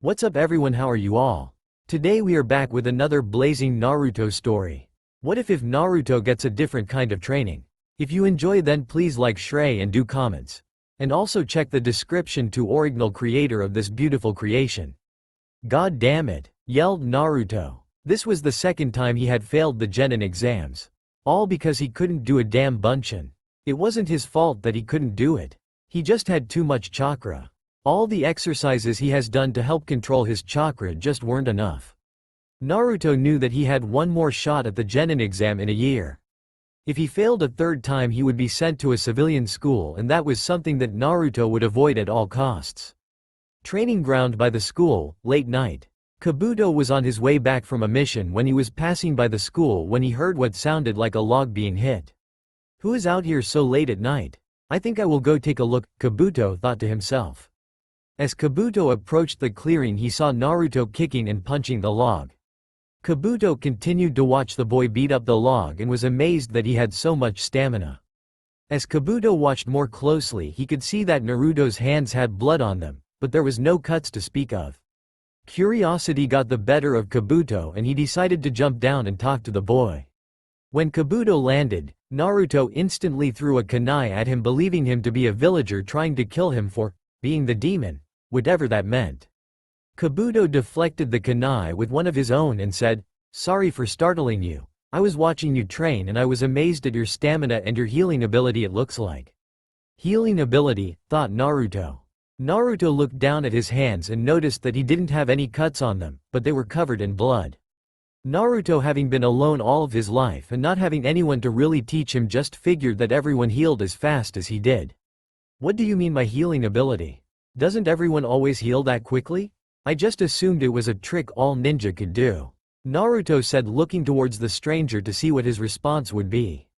What's up everyone, how are you all? Today we are back with another blazing Naruto story. What if Naruto gets a different kind of training? If you enjoy then please like Shrey and do comments. And also check the description to original creator of this beautiful creation. God damn it, yelled Naruto. This was the second time he had failed the genin exams. All because he couldn't do a damn bunshin. It wasn't his fault that he couldn't do it. He just had too much chakra. All the exercises he has done to help control his chakra just weren't enough. Naruto knew that he had one more shot at the genin exam in a year. If he failed a third time he would be sent to a civilian school, and that was something that Naruto would avoid at all costs. Training ground by the school, late night. Kabuto was on his way back from a mission when he was passing by the school when he heard what sounded like a log being hit. Who is out here so late at night? I think I will go take a look, Kabuto thought to himself. As Kabuto approached the clearing he saw Naruto kicking and punching the log. Kabuto continued to watch the boy beat up the log and was amazed that he had so much stamina. As Kabuto watched more closely he could see that Naruto's hands had blood on them, but there was no cuts to speak of. Curiosity got the better of Kabuto and he decided to jump down and talk to the boy. When Kabuto landed, Naruto instantly threw a kunai at him, believing him to be a villager trying to kill him for being the demon. Whatever that meant. Kabuto deflected the kunai with one of his own and said, "Sorry for startling you. I was watching you train and I was amazed at your stamina and your healing ability it looks like." Healing ability, thought Naruto. Naruto looked down at his hands and noticed that he didn't have any cuts on them, but they were covered in blood. Naruto, having been alone all of his life and not having anyone to really teach him, just figured that everyone healed as fast as he did. "What do you mean by healing ability? Doesn't everyone always heal that quickly? I just assumed it was a trick all ninja could do," Naruto said, looking towards the stranger to see what his response would be.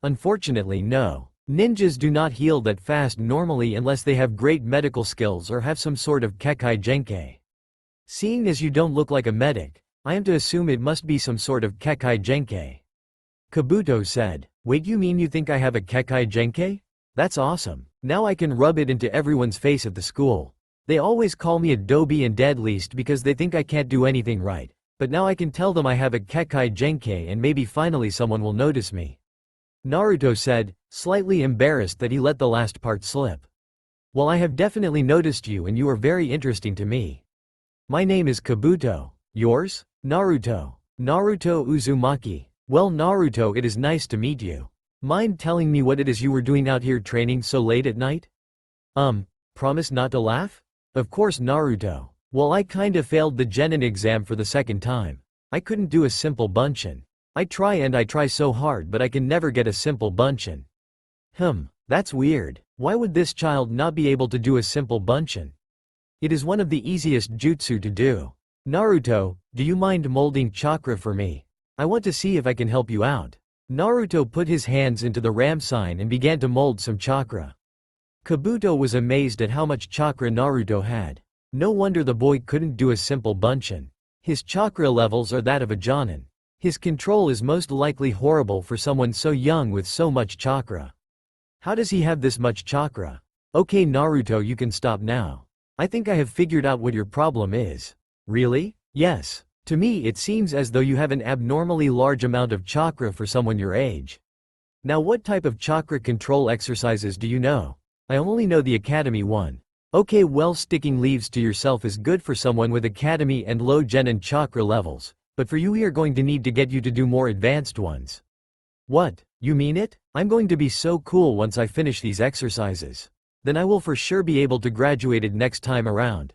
Unfortunately no. Ninjas do not heal that fast normally unless they have great medical skills or have some sort of kekkei genkei. Seeing as you don't look like a medic, I am to assume it must be some sort of kekkei genkei. Kabuto said, "Wait, you mean you think I have a kekkei genkei? That's awesome. Now I can rub it into everyone's face at the school. They always call me a dobi and deadliest because they think I can't do anything right, but now I can tell them I have a kekkei genkei and maybe finally someone will notice me," Naruto said, slightly embarrassed that he let the last part slip. "Well, I have definitely noticed you and you are very interesting to me. My name is Kabuto. Yours?" "Naruto. Naruto Uzumaki." "Well Naruto, it is nice to meet you. Mind telling me what it is you were doing out here training so late at night?" Promise not to laugh?" "Of course Naruto. Well, I kinda failed the genin exam for the second time. I couldn't do a simple bunshin. I try so hard but I can never get a simple bunshin." That's weird. Why would this child not be able to do a simple bunshin? It is one of the easiest jutsu to do. "Naruto, do you mind molding chakra for me? I want to see if I can help you out." Naruto put his hands into the ram sign and began to mold some chakra. Kabuto was amazed at how much chakra Naruto had. No wonder the boy couldn't do a simple bunshin. His chakra levels are that of a jonin. His control is most likely horrible for someone so young with so much chakra. How does he have this much chakra? "Okay Naruto, you can stop now. I think I have figured out what your problem is." "Really?" "Yes. To me it seems as though you have an abnormally large amount of chakra for someone your age. Now what type of chakra control exercises do you know?" "I only know the academy one." "Okay, well, sticking leaves to yourself is good for someone with academy and low genin chakra levels, but for you we are going to need to get you to do more advanced ones." "What? You mean it? I'm going to be so cool once I finish these exercises. Then I will for sure be able to graduate it next time around.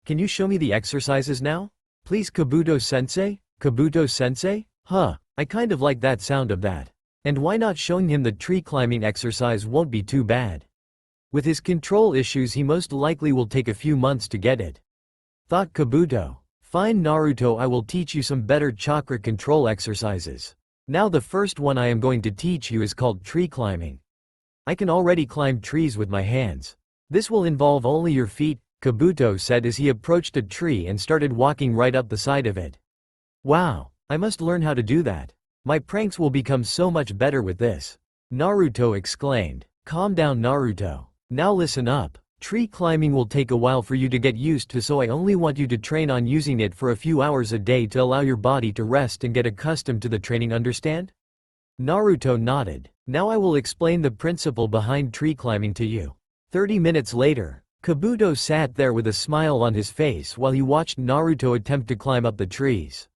Can you show me the exercises now? Please Kabuto-sensei? Kabuto-sensei? I kind of like that sound of that. And why not showing him the tree climbing exercise won't be too bad. With his control issues he most likely will take a few months to get it," thought Kabuto. "Fine Naruto, I will teach you some better chakra control exercises. Now the first one I am going to teach you is called tree climbing. I can already climb trees with my hands. This will involve only your feet," Kabuto said as he approached a tree and started walking right up the side of it. "Wow, I must learn how to do that. My pranks will become so much better with this," Naruto exclaimed. "Calm down Naruto. Now listen up. Tree climbing will take a while for you to get used to, so I only want you to train on using it for a few hours a day to allow your body to rest and get accustomed to the training, understand? Naruto nodded. Now I will explain the principle behind tree climbing to you. 30 minutes later, Kabuto sat there with a smile on his face while he watched Naruto attempt to climb up the trees.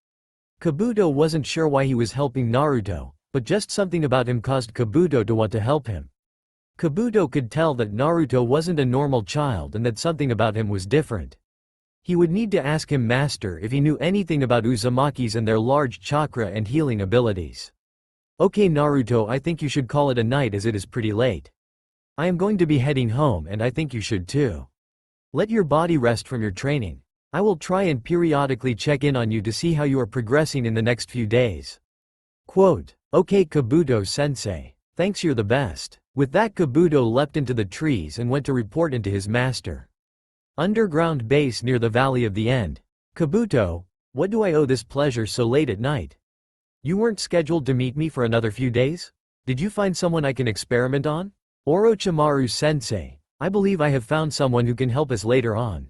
Kabuto wasn't sure why he was helping Naruto, but just something about him caused Kabuto to want to help him. Kabuto could tell that Naruto wasn't a normal child and that something about him was different. He would need to ask him master if he knew anything about Uzumakis and their large chakra and healing abilities. Okay Naruto, I think you should call it a night as it is pretty late. I am going to be heading home and I think you should too. Let your body rest from your training. I will try and periodically check in on you to see how you are progressing in the next few days. Quote, okay Kabuto-sensei. Thanks, you're the best. With that, Kabuto leapt into the trees and went to report into his master. Underground base near the Valley of the End. Kabuto, what do I owe this pleasure so late at night? You weren't scheduled to meet me for another few days? Did you find someone I can experiment on? Orochimaru-sensei, I believe I have found someone who can help us later on.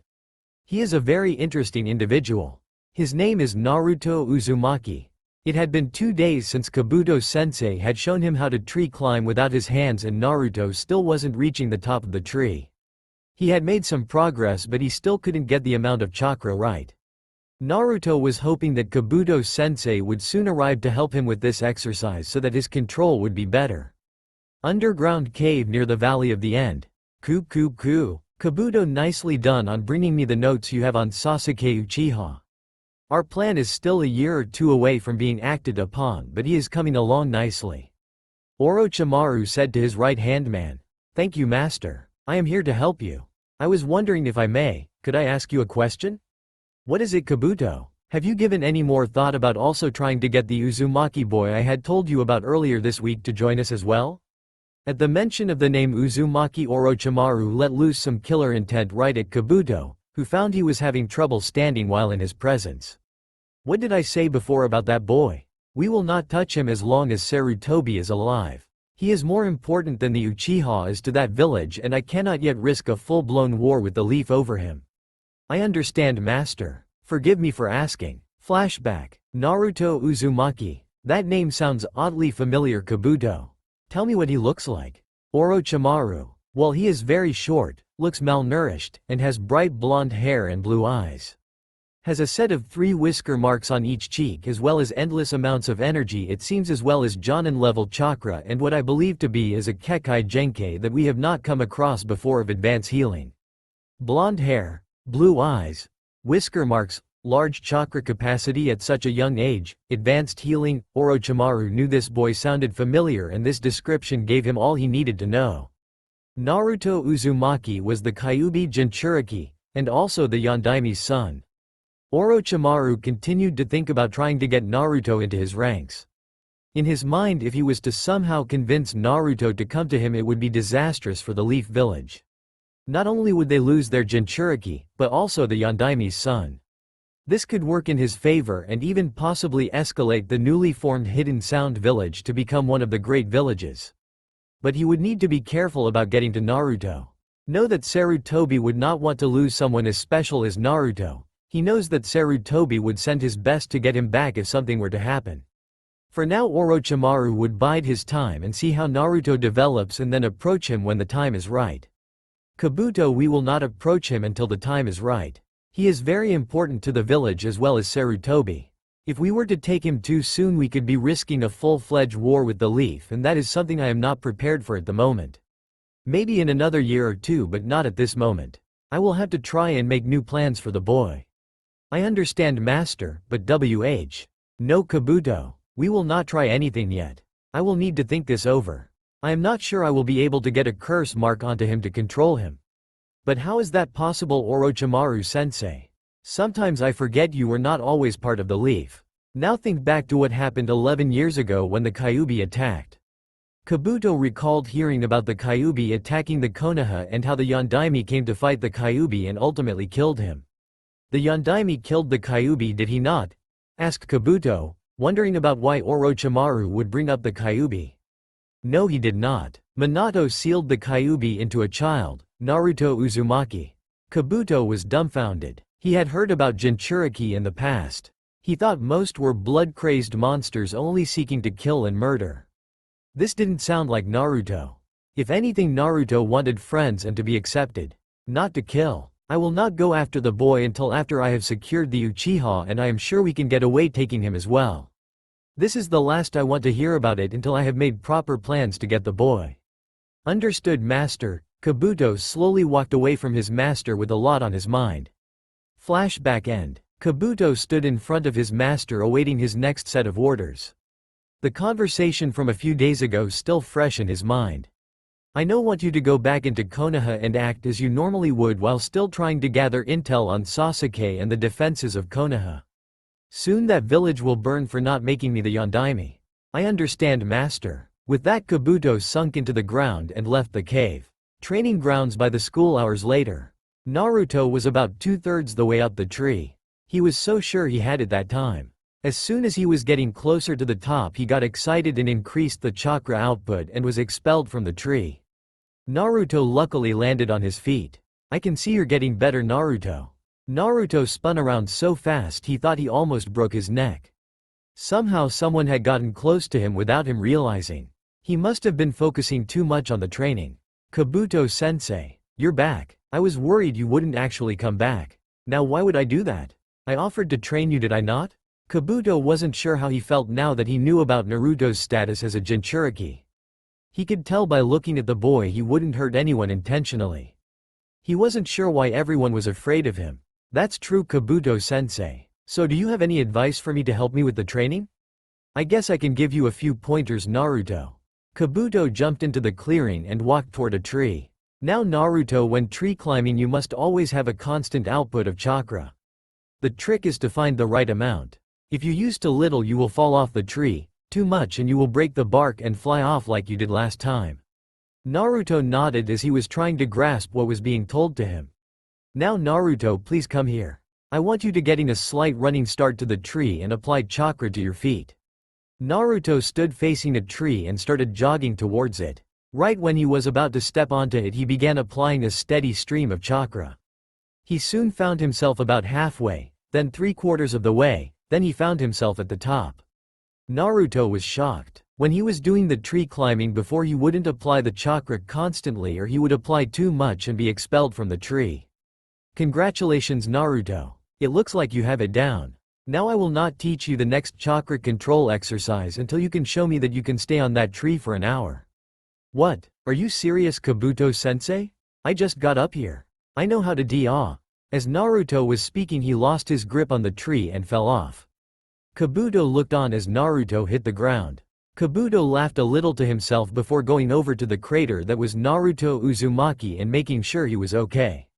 He is a very interesting individual. His name is Naruto Uzumaki. It had been 2 days since Kabuto-sensei had shown him how to tree climb without his hands, and Naruto still wasn't reaching the top of the tree. He had made some progress, but he still couldn't get the amount of chakra right. Naruto was hoping that Kabuto-sensei would soon arrive to help him with this exercise so that his control would be better. Underground cave near the Valley of the End. Ku. Kabuto, nicely done on bringing me the notes you have on Sasuke Uchiha. Our plan is still a year or two away from being acted upon, but he is coming along nicely. Orochimaru said to his right-hand man. Thank you, master. I am here to help you. I was wondering if I may, could I ask you a question? What is it, Kabuto? Have you given any more thought about also trying to get the Uzumaki boy I had told you about earlier this week to join us as well? At the mention of the name Uzumaki, Orochimaru let loose some killer intent right at Kabuto, who found he was having trouble standing while in his presence. What did I say before about that boy? We will not touch him as long as Sarutobi is alive. He is more important than the Uchiha is to that village, and I cannot yet risk a full-blown war with the leaf over him. I understand, master. Forgive me for asking. Flashback. Naruto Uzumaki. That name sounds oddly familiar, Kabuto. Tell me what he looks like. Orochimaru. Well, he is very short, looks malnourished, and has bright blonde hair and blue eyes. Has a set of 3 whisker marks on each cheek, as well as endless amounts of energy, it seems, as well as Jonin level chakra and what I believe to be is a Kekkei Genkai that we have not come across before of advanced healing. Blonde hair, blue eyes, whisker marks, large chakra capacity at such a young age, advanced healing. Orochimaru knew this boy sounded familiar, and this description gave him all he needed to know. Naruto Uzumaki was the Kyuubi Jinchuriki, and also the Yondaimi's son. Orochimaru continued to think about trying to get Naruto into his ranks. In his mind, if he was to somehow convince Naruto to come to him, it would be disastrous for the Leaf Village. Not only would they lose their Jinchuriki, but also the Yondaimi's son. This could work in his favor and even possibly escalate the newly formed Hidden Sound Village to become one of the great villages. But he would need to be careful about getting to Naruto. Know that Sarutobi would not want to lose someone as special as Naruto. He knows that Sarutobi would send his best to get him back if something were to happen. For now, Orochimaru would bide his time and see how Naruto develops and then approach him when the time is right. Kabuto, we will not approach him until the time is right. He is very important to the village as well as Sarutobi. If we were to take him too soon, we could be risking a full-fledged war with the Leaf, and that is something I am not prepared for at the moment. Maybe in another year or two, but not at this moment. I will have to try and make new plans for the boy. I understand, master, but no, Kabuto. We will not try anything yet. I will need to think this over. I am not sure I will be able to get a curse mark onto him to control him. But how is that possible, Orochimaru-sensei? Sometimes I forget you were not always part of the Leaf. Now think back to what happened 11 years ago when the Kyuubi attacked. Kabuto recalled hearing about the Kyuubi attacking the Konoha and how the Yondaime came to fight the Kyuubi and ultimately killed him. The Yondaime killed the Kyuubi, did he not? Asked Kabuto, wondering about why Orochimaru would bring up the Kyuubi. No, he did not. Minato sealed the Kyuubi into a child, Naruto Uzumaki. Kabuto was dumbfounded. He had heard about Jinchuriki in the past. He thought most were blood-crazed monsters only seeking to kill and murder. This didn't sound like Naruto. If anything, Naruto wanted friends and to be accepted, not to kill. I will not go after the boy until after I have secured the Uchiha, and I am sure we can get away taking him as well. This is the last I want to hear about it until I have made proper plans to get the boy. Understood, master. Kabuto slowly walked away from his master with a lot on his mind. Flashback end. Kabuto stood in front of his master awaiting his next set of orders. The conversation from a few days ago still fresh in his mind. I want you to go back into Konoha and act as you normally would while still trying to gather intel on Sasuke and the defenses of Konoha. Soon that village will burn for not making me the Yondaime. I understand, master. With that, Kabuto sunk into the ground and left the cave. Training grounds. By the school hours later, Naruto was about 2/3 the way up the tree. He was so sure he had it that time. As soon as he was getting closer to the top, he got excited and increased the chakra output and was expelled from the tree. Naruto luckily landed on his feet. I can see you're getting better, Naruto. Naruto spun around so fast he thought he almost broke his neck. Somehow someone had gotten close to him without him realizing. He must have been focusing too much on the training. Kabuto-sensei, you're back. I was worried you wouldn't actually come back. Now why would I do that? I offered to train you, did I not? Kabuto wasn't sure how he felt now that he knew about Naruto's status as a Jinchuriki. He could tell by looking at the boy he wouldn't hurt anyone intentionally. He wasn't sure why everyone was afraid of him. That's true, Kabuto-sensei. So do you have any advice for me to help me with the training? I guess I can give you a few pointers, Naruto. Kabuto jumped into the clearing and walked toward a tree. Now Naruto, when tree climbing you must always have a constant output of chakra. The trick is to find the right amount. If you use too little you will fall off the tree, too much and you will break the bark and fly off like you did last time. Naruto nodded as he was trying to grasp what was being told to him. Now Naruto, please come here. I want you to getting a slight running start to the tree and apply chakra to your feet. Naruto stood facing a tree and started jogging towards it. Right when he was about to step onto it, he began applying a steady stream of chakra. He soon found himself about halfway, then 3/4 of the way, then he found himself at the top. Naruto was shocked. When he was doing the tree climbing before, he wouldn't apply the chakra constantly or he would apply too much and be expelled from the tree. Congratulations, Naruto. It looks like you have it down. Now I will not teach you the next chakra control exercise until you can show me that you can stay on that tree for an hour. What? Are you serious, Kabuto-sensei? I just got up here. I know how to do. As Naruto was speaking, he lost his grip on the tree and fell off. Kabuto looked on as Naruto hit the ground. Kabuto laughed a little to himself before going over to the crater that was Naruto Uzumaki and making sure he was okay.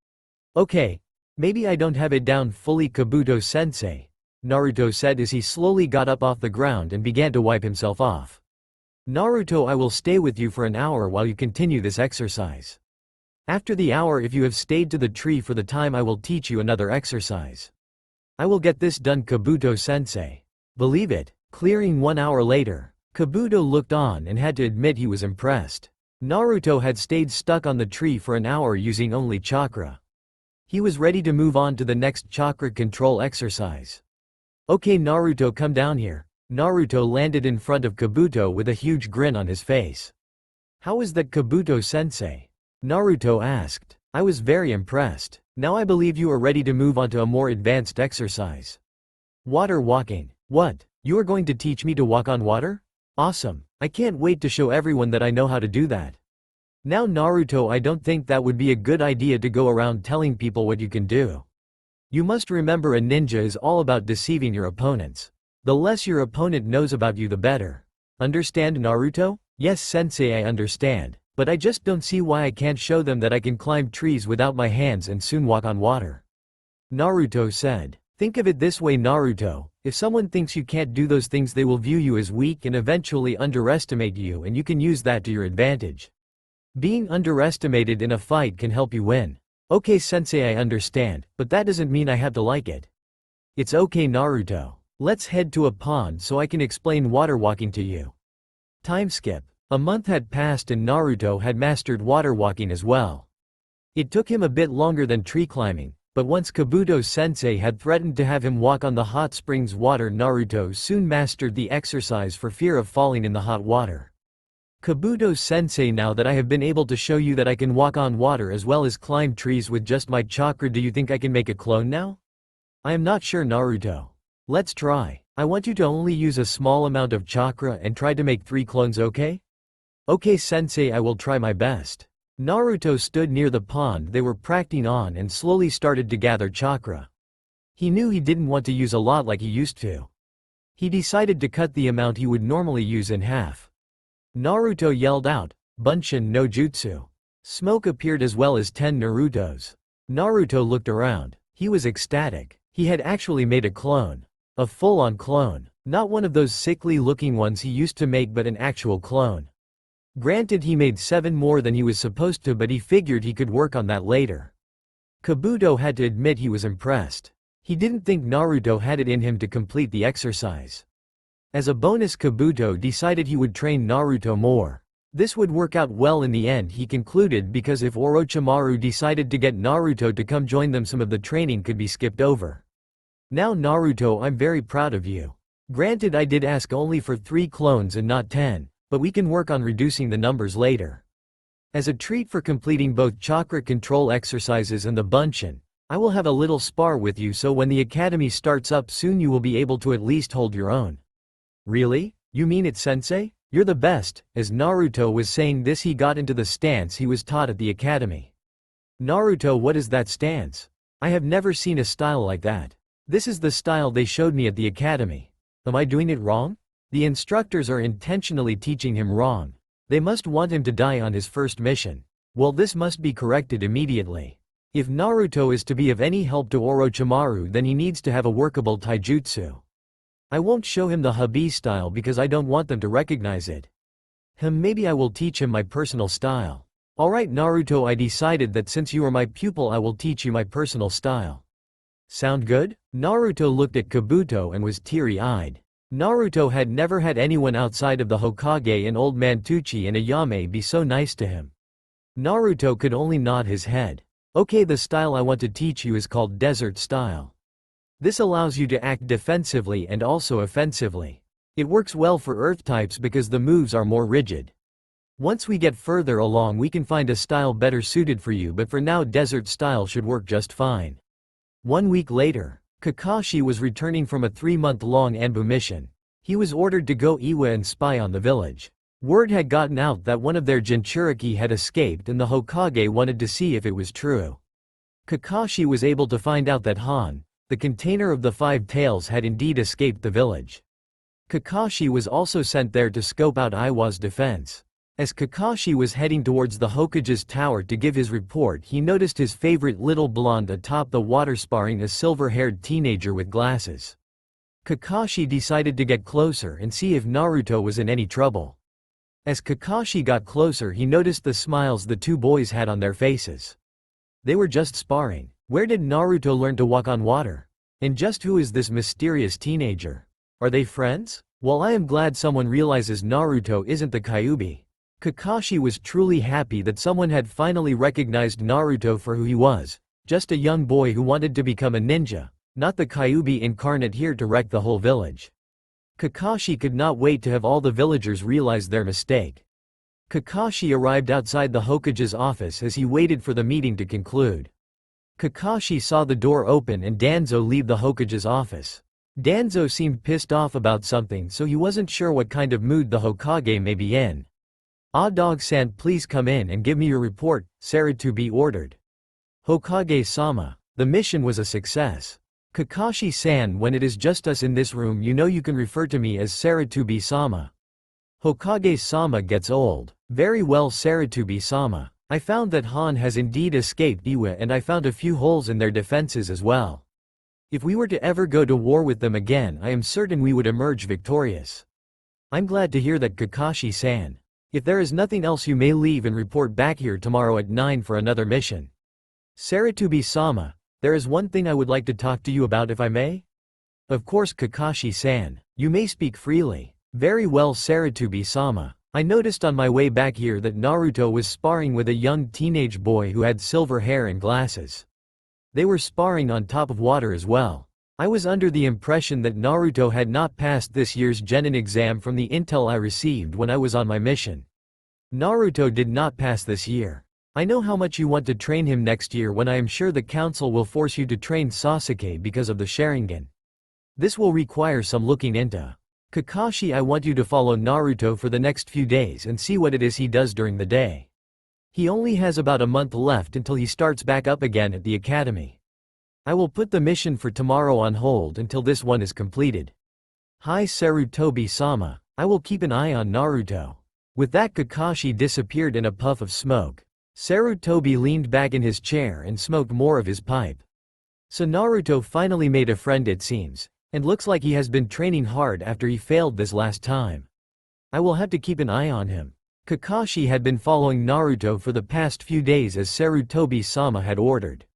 Okay. Maybe I don't have it down fully, Kabuto-sensei, Naruto said as he slowly got up off the ground and began to wipe himself off. Naruto, I will stay with you for an hour while you continue this exercise. After the hour, if you have stayed to the tree for the time, I will teach you another exercise. I will get this done, Kabuto-sensei. Believe it. Clearing 1 hour later, Kabuto looked on and had to admit he was impressed. Naruto had stayed stuck on the tree for an hour using only chakra. He was ready to move on to the next chakra control exercise. Okay, Naruto, come down here. Naruto landed in front of Kabuto with a huge grin on his face. How is that, Kabuto-sensei? Naruto asked. I was very impressed. Now I believe you are ready to move on to a more advanced exercise. Water walking. What? You are going to teach me to walk on water? Awesome. I can't wait to show everyone that I know how to do that. Now Naruto, I don't think that would be a good idea to go around telling people what you can do. You must remember, a ninja is all about deceiving your opponents. The less your opponent knows about you, the better. Understand, Naruto? Yes, sensei, I understand. But I just don't see why I can't show them that I can climb trees without my hands and soon walk on water. Naruto said. Think of it this way, Naruto. If someone thinks you can't do those things, they will view you as weak and eventually underestimate you, and you can use that to your advantage. Being underestimated in a fight can help you win. Okay, sensei, I understand, but that doesn't mean I have to like it. It's okay, Naruto. Let's head to a pond so I can explain water walking to you. Time skip. A month had passed and Naruto had mastered water walking as well. It took him a bit longer than tree climbing, but once Kabuto-sensei had threatened to have him walk on the hot springs water, Naruto soon mastered the exercise for fear of falling in the hot water. Kabuto-sensei, now that I have been able to show you that I can walk on water as well as climb trees with just my chakra, do you think I can make a clone now? I am not sure, Naruto. Let's try. I want you to only use a small amount of chakra and try to make 3 clones, okay? Okay sensei, I will try my best. Naruto stood near the pond they were practicing on and slowly started to gather chakra. He knew he didn't want to use a lot like he used to. He decided to cut the amount he would normally use in half. Naruto yelled out, "Bunshin no Jutsu." Smoke appeared as well as 10 Narutos. Naruto looked around. He was ecstatic. He had actually made a clone. A full-on clone. Not one of those sickly-looking ones he used to make, but an actual clone. Granted, he made 7 more than he was supposed to, but he figured he could work on that later. Kabuto had to admit he was impressed. He didn't think Naruto had it in him to complete the exercise. As a bonus, Kabuto decided he would train Naruto more. This would work out well in the end, he concluded, because if Orochimaru decided to get Naruto to come join them, some of the training could be skipped over. Now Naruto, I'm very proud of you. Granted, I did ask only for 3 clones and not 10, but we can work on reducing the numbers later. As a treat for completing both chakra control exercises and the Bunshin, I will have a little spar with you, so when the academy starts up soon you will be able to at least hold your own. Really? You mean it, sensei? You're the best. As Naruto was saying this, he got into the stance he was taught at the academy. Naruto, what is that stance? I have never seen a style like that. This is the style they showed me at the academy. Am I doing it wrong? The instructors are intentionally teaching him wrong. They must want him to die on his first mission. Well, this must be corrected immediately. If Naruto is to be of any help to Orochimaru, then he needs to have a workable taijutsu. I won't show him the hubby style because I don't want them to recognize it. Maybe I will teach him my personal style. Alright Naruto, I decided that since you are my pupil I will teach you my personal style. Sound good? Naruto looked at Kabuto and was teary-eyed. Naruto had never had anyone outside of the Hokage and old man Tuchi and Ayame be so nice to him. Naruto could only nod his head. Okay, the style I want to teach you is called desert style. This allows you to act defensively and also offensively. It works well for earth types because the moves are more rigid. Once we get further along we can find a style better suited for you, but for now desert style should work just fine. 1 week later, Kakashi was returning from a 3-month-long Anbu mission. He was ordered to go Iwa and spy on the village. Word had gotten out that one of their Jinchuriki had escaped and the Hokage wanted to see if it was true. Kakashi was able to find out that Han, the container of the 5 tails, had indeed escaped the village. Kakashi was also sent there to scope out Iwa's defense. As Kakashi was heading towards the Hokage's tower to give his report, he noticed his favorite little blonde atop the water sparring a silver-haired teenager with glasses. Kakashi decided to get closer and see if Naruto was in any trouble. As Kakashi got closer, he noticed the smiles the 2 boys had on their faces. They were just sparring. Where did Naruto learn to walk on water? And just who is this mysterious teenager? Are they friends? Well, I am glad someone realizes Naruto isn't the Kyuubi. Kakashi was truly happy that someone had finally recognized Naruto for who he was, just a young boy who wanted to become a ninja, not the Kyuubi incarnate here to wreck the whole village. Kakashi could not wait to have all the villagers realize their mistake. Kakashi arrived outside the Hokage's office as he waited for the meeting to conclude. Kakashi saw the door open and Danzo leave the Hokage's office. Danzo seemed pissed off about something, so he wasn't sure what kind of mood the Hokage may be in. "Ah, dog-san, please come in and give me your report," Saratobi ordered. "Hokage-sama, the mission was a success. Kakashi-san, when it is just us in this room, you know you can refer to me as Saratobi-sama. Hokage-sama gets old. Very well, Saratobi-sama. I found that Han has indeed escaped Iwa and I found a few holes in their defenses as well. If we were to ever go to war with them again, I am certain we would emerge victorious. I'm glad to hear that, Kakashi-san. If there is nothing else, you may leave and report back here tomorrow at 9 for another mission. Saratobi-sama, there is one thing I would like to talk to you about, if I may?" "Of course, Kakashi-san. You may speak freely." "Very well, Saratobi-sama. I noticed on my way back here that Naruto was sparring with a young teenage boy who had silver hair and glasses. They were sparring on top of water as well. I was under the impression that Naruto had not passed this year's Genin exam from the intel I received when I was on my mission. Naruto did not pass this year. I know how much you want to train him next year when I am sure the council will force you to train Sasuke because of the Sharingan. This will require some looking into. Kakashi, I want you to follow Naruto for the next few days and see what it is he does during the day. He only has about a month left until he starts back up again at the academy. I will put the mission for tomorrow on hold until this one is completed. Hi Sarutobi-sama, I will keep an eye on Naruto. With that, Kakashi disappeared in a puff of smoke. Sarutobi leaned back in his chair and smoked more of his pipe. So Naruto finally made a friend, it seems, and looks like he has been training hard after he failed this last time. I will have to keep an eye on him. Kakashi had been following Naruto for the past few days as Sarutobi-sama had ordered.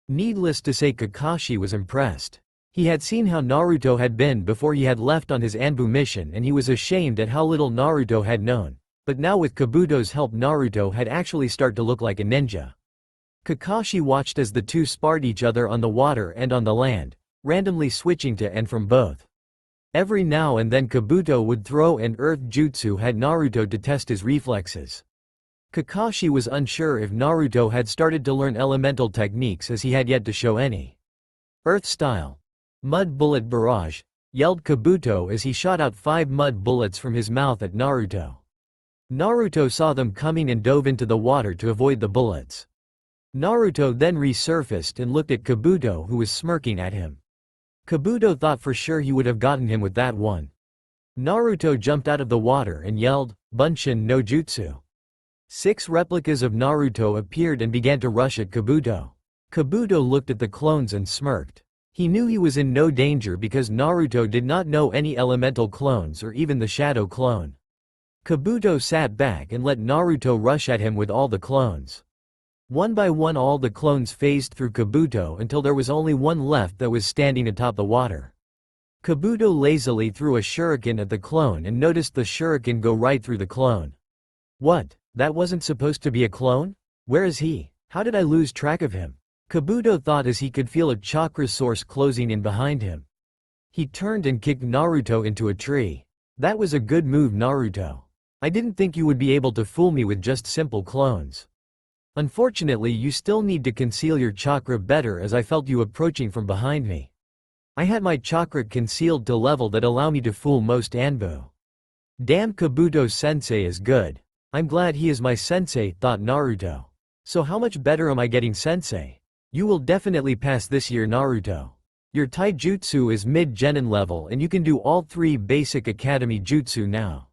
Needless to say, Kakashi was impressed. He had seen how Naruto had been before he had left on his Anbu mission, and he was ashamed at how little Naruto had known. But now with Kabuto's help, Naruto had actually started to look like a ninja. Kakashi watched as the two sparred each other on the water and on the land, randomly switching to and from both. Every now and then Kabuto would throw an earth jutsu had Naruto to test his reflexes. Kakashi was unsure if Naruto had started to learn elemental techniques, as he had yet to show any. Earth style. Mud bullet barrage, yelled Kabuto as he shot out 5 mud bullets from his mouth at Naruto. Naruto saw them coming and dove into the water to avoid the bullets. Naruto then resurfaced and looked at Kabuto, who was smirking at him. Kabuto thought for sure he would have gotten him with that one. Naruto jumped out of the water and yelled, "Bunshin no Jutsu." 6 replicas of Naruto appeared and began to rush at Kabuto. Kabuto looked at the clones and smirked. He knew he was in no danger because Naruto did not know any elemental clones or even the shadow clone. Kabuto sat back and let Naruto rush at him with all the clones. One by one all the clones phased through Kabuto until there was only one left that was standing atop the water. Kabuto lazily threw a shuriken at the clone and noticed the shuriken go right through the clone. What? That wasn't supposed to be a clone? Where is he? How did I lose track of him? Kabuto thought as he could feel a chakra source closing in behind him. He turned and kicked Naruto into a tree. That was a good move, Naruto. I didn't think you would be able to fool me with just simple clones. Unfortunately, you still need to conceal your chakra better, as I felt you approaching from behind me. I had my chakra concealed to level that allow me to fool most Anbu. Damn, Kabuto-sensei is good. I'm glad he is my sensei, thought Naruto. So how much better am I getting, sensei? You will definitely pass this year, Naruto. Your taijutsu is mid-genin level and you can do all 3 basic academy jutsu now.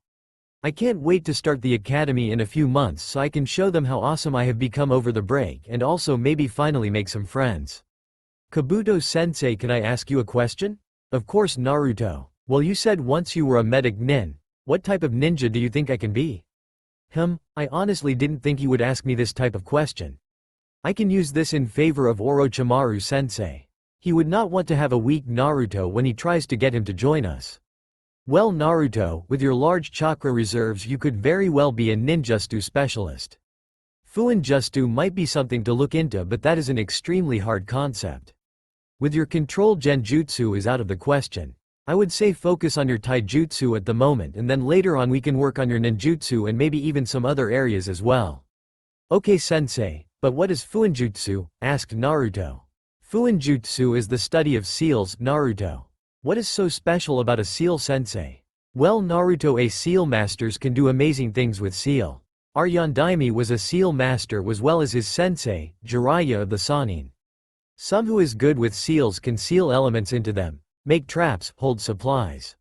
I can't wait to start the academy in a few months so I can show them how awesome I have become over the break, and also maybe finally make some friends. Kabuto-sensei, can I ask you a question? Of course, Naruto. Well, you said once you were a medic nin. What type of ninja do you think I can be? I honestly didn't think you would ask me this type of question. I can use this in favor of Orochimaru-sensei. He would not want to have a weak Naruto when he tries to get him to join us. Well, Naruto, with your large chakra reserves you could very well be a ninjutsu specialist. Fuinjutsu might be something to look into, but that is an extremely hard concept. With your controlled genjutsu is out of the question. I would say focus on your taijutsu at the moment, and then later on we can work on your ninjutsu and maybe even some other areas as well. Okay, sensei, but what is Fuinjutsu? Asked Naruto. Fuinjutsu is the study of seals, Naruto. What is so special about a seal, sensei? Well, Naruto, a seal masters can do amazing things with seal. Our Yondaime was a seal master as well as his sensei, Jiraiya of the Sannin. Some who is good with seals can seal elements into them, make traps, hold supplies.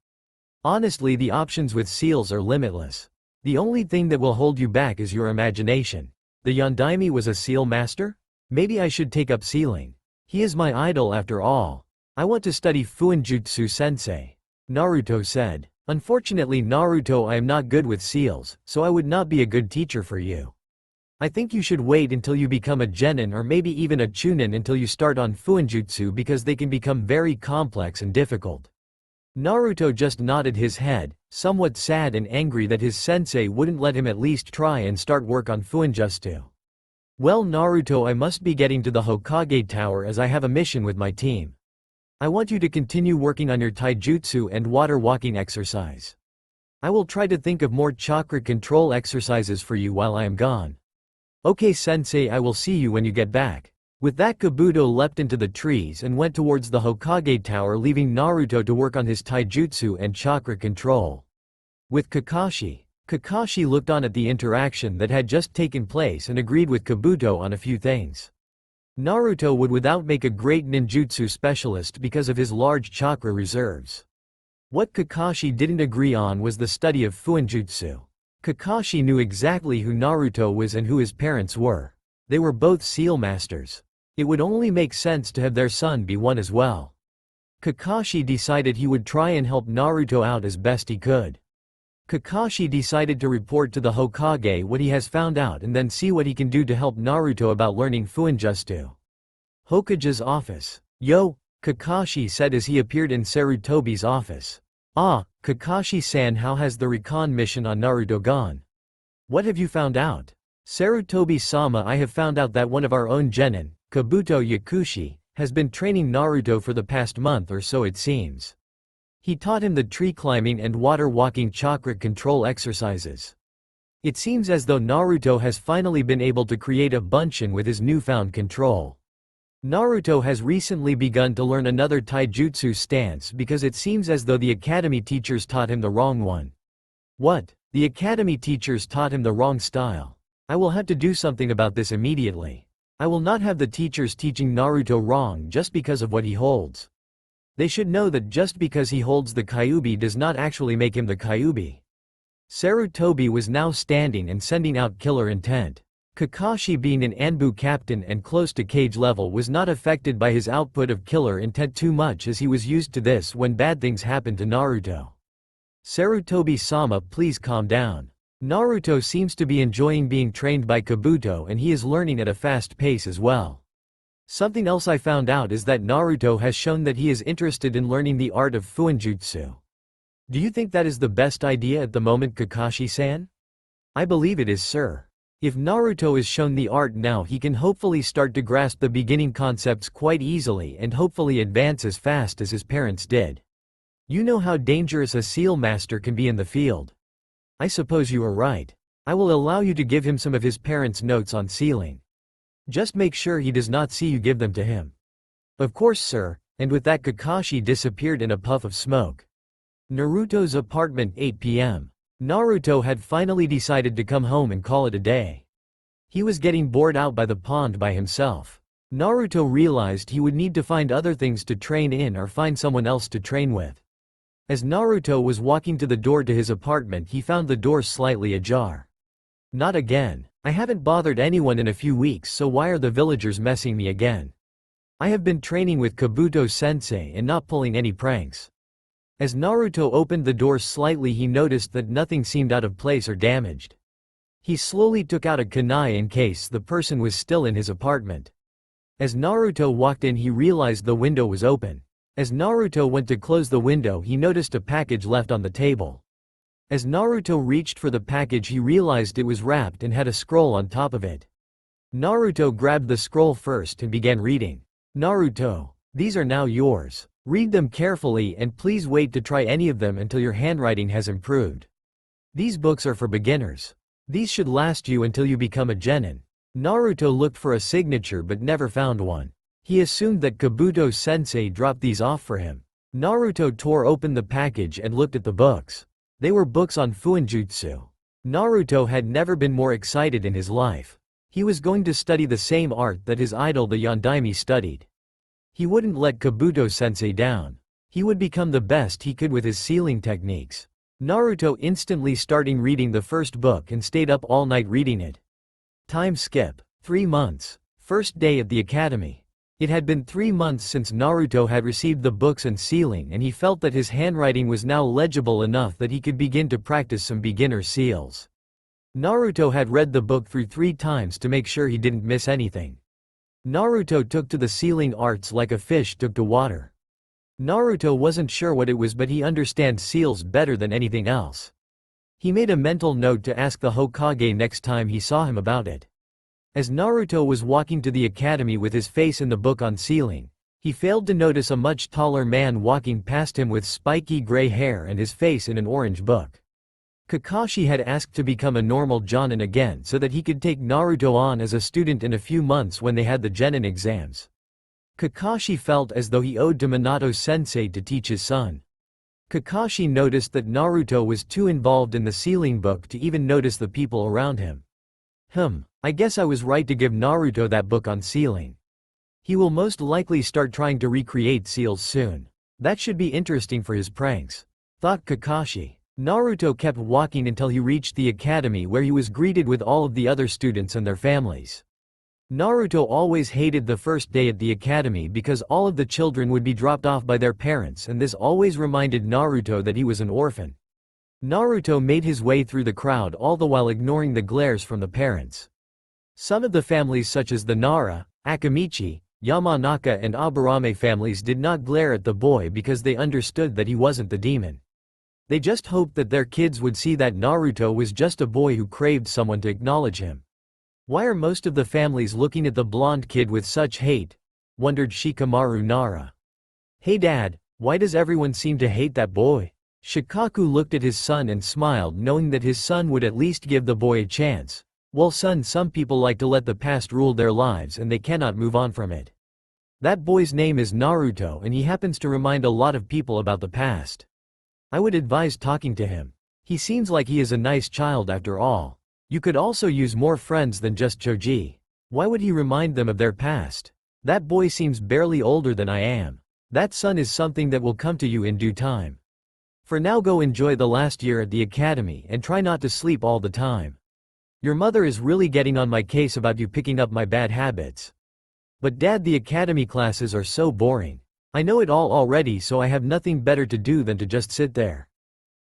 Honestly, the options with seals are limitless. The only thing that will hold you back is your imagination. The Yondaime was a seal master? Maybe I should take up sealing. He is my idol after all. I want to study Fuinjutsu, sensei. Naruto said. Unfortunately, Naruto, I am not good with seals, so I would not be a good teacher for you. I think you should wait until you become a genin or maybe even a chunin until you start on Fuinjutsu, because they can become very complex and difficult. Naruto just nodded his head, somewhat sad and angry that his sensei wouldn't let him at least try and start work on Fuinjutsu. Well Naruto, I must be getting to the Hokage Tower as I have a mission with my team. I want you to continue working on your taijutsu and water walking exercise. I will try to think of more chakra control exercises for you while I am gone. Okay sensei, I will see you when you get back. With that, Kabuto leapt into the trees and went towards the Hokage Tower, leaving Naruto to work on his taijutsu and chakra control. With Kakashi looked on at the interaction that had just taken place and agreed with Kabuto on a few things. Naruto would without make a great ninjutsu specialist because of his large chakra reserves. What Kakashi didn't agree on was the study of Fuinjutsu. Kakashi knew exactly who Naruto was and who his parents were. They were both seal masters. It would only make sense to have their son be one as well. Kakashi decided he would try and help Naruto out as best he could. Kakashi decided to report to the Hokage what he has found out and then see what he can do to help Naruto about learning Fuinjutsu. Hokage's office. Yo, Kakashi said as he appeared in Sarutobi's office. Ah, Kakashi-san, how has the recon mission on Naruto gone? What have you found out? Sarutobi-sama, I have found out that one of our own genin, Kabuto Yakushi, has been training Naruto for the past month or so it seems. He taught him the tree climbing and water walking chakra control exercises. It seems as though Naruto has finally been able to create a bunshin with his newfound control. Naruto has recently begun to learn another taijutsu stance because it seems as though the academy teachers taught him the wrong one. What? The academy teachers taught him the wrong style. I will have to do something about this immediately. I will not have the teachers teaching Naruto wrong just because of what he holds. They should know that just because he holds the Kyuubi does not actually make him the Kyuubi. Sarutobi was now standing and sending out killer intent. Kakashi, being an Anbu captain and close to Kage level, was not affected by his output of killer intent too much as he was used to this when bad things happened to Naruto. Sarutobi-sama, please calm down. Naruto seems to be enjoying being trained by Kabuto and he is learning at a fast pace as well. Something else I found out is that Naruto has shown that he is interested in learning the art of Fuinjutsu. Do you think that is the best idea at the moment, Kakashi-san? I believe it is, sir. If Naruto is shown the art now, he can hopefully start to grasp the beginning concepts quite easily and hopefully advance as fast as his parents did. You know how dangerous a seal master can be in the field. I suppose you are right. I will allow you to give him some of his parents' notes on sealing. Just make sure he does not see you give them to him. Of course, sir, and with that Kakashi disappeared in a puff of smoke. Naruto's apartment, 8 p.m. Naruto had finally decided to come home and call it a day. He was getting bored out by the pond by himself. Naruto realized he would need to find other things to train in or find someone else to train with. As Naruto was walking to the door to his apartment, he found the door slightly ajar. Not again. I haven't bothered anyone in a few weeks, so why are the villagers messing me again? I have been training with Kabuto-sensei and not pulling any pranks. As Naruto opened the door slightly, he noticed that nothing seemed out of place or damaged. He slowly took out a kunai in case the person was still in his apartment. As Naruto walked in, he realized the window was open. As Naruto went to close the window, he noticed a package left on the table. As Naruto reached for the package, he realized it was wrapped and had a scroll on top of it. Naruto grabbed the scroll first and began reading. Naruto, these are now yours. Read them carefully and please wait to try any of them until your handwriting has improved. These books are for beginners. These should last you until you become a genin. Naruto looked for a signature but never found one. He assumed that Kabuto-sensei dropped these off for him. Naruto tore open the package and looked at the books. They were books on Fuinjutsu. Naruto had never been more excited in his life. He was going to study the same art that his idol the Yondaime studied. He wouldn't let Kabuto-sensei down. He would become the best he could with his sealing techniques. Naruto instantly started reading the first book and stayed up all night reading it. Time skip. 3 months. First day at the academy. It had been 3 months since Naruto had received the books and sealing, and he felt that his handwriting was now legible enough that he could begin to practice some beginner seals. Naruto had read the book through 3 times to make sure he didn't miss anything. Naruto took to the sealing arts like a fish took to water. Naruto wasn't sure what it was, but he understands seals better than anything else. He made a mental note to ask the Hokage next time he saw him about it. As Naruto was walking to the academy with his face in the book on sealing, he failed to notice a much taller man walking past him with spiky gray hair and his face in an orange book. Kakashi had asked to become a normal Jonin again so that he could take Naruto on as a student in a few months when they had the Genin exams. Kakashi felt as though he owed to Minato-sensei to teach his son. Kakashi noticed that Naruto was too involved in the sealing book to even notice the people around him. I guess I was right to give Naruto that book on sealing. He will most likely start trying to recreate seals soon. That should be interesting for his pranks, thought Kakashi. Naruto kept walking until he reached the academy, where he was greeted with all of the other students and their families. Naruto always hated the first day at the academy because all of the children would be dropped off by their parents, and this always reminded Naruto that he was an orphan. Naruto made his way through the crowd, all the while ignoring the glares from the parents. Some of the families, such as the Nara, Akamichi, Yamanaka and Aburame families, did not glare at the boy because they understood that he wasn't the demon. They just hoped that their kids would see that Naruto was just a boy who craved someone to acknowledge him. Why are most of the families looking at the blonde kid with such hate? Wondered Shikamaru Nara. Hey dad, why does everyone seem to hate that boy? Shikaku looked at his son and smiled, knowing that his son would at least give the boy a chance. Well son, some people like to let the past rule their lives and they cannot move on from it. That boy's name is Naruto and he happens to remind a lot of people about the past. I would advise talking to him. He seems like he is a nice child after all. You could also use more friends than just Choji. Why would he remind them of their past? That boy seems barely older than I am. That son is something that will come to you in due time. For now, go enjoy the last year at the academy and try not to sleep all the time. Your mother is really getting on my case about you picking up my bad habits. But dad, the academy classes are so boring. I know it all already, so I have nothing better to do than to just sit there.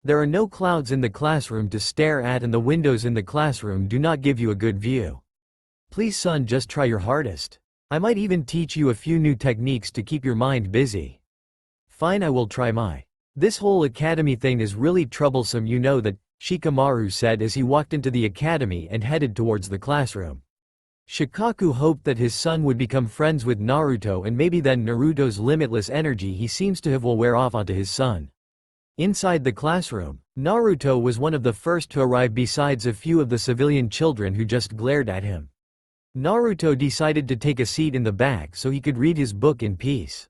There are no clouds in the classroom to stare at and the windows in the classroom do not give you a good view. Please son, just try your hardest. I might even teach you a few new techniques to keep your mind busy. Fine, I will try my. This whole academy thing is really troublesome, you know that, Shikamaru said as he walked into the academy and headed towards the classroom. Shikaku hoped that his son would become friends with Naruto, and maybe then Naruto's limitless energy he seems to have will wear off onto his son. Inside the classroom, Naruto was one of the first to arrive besides a few of the civilian children who just glared at him. Naruto decided to take a seat in the back so he could read his book in peace.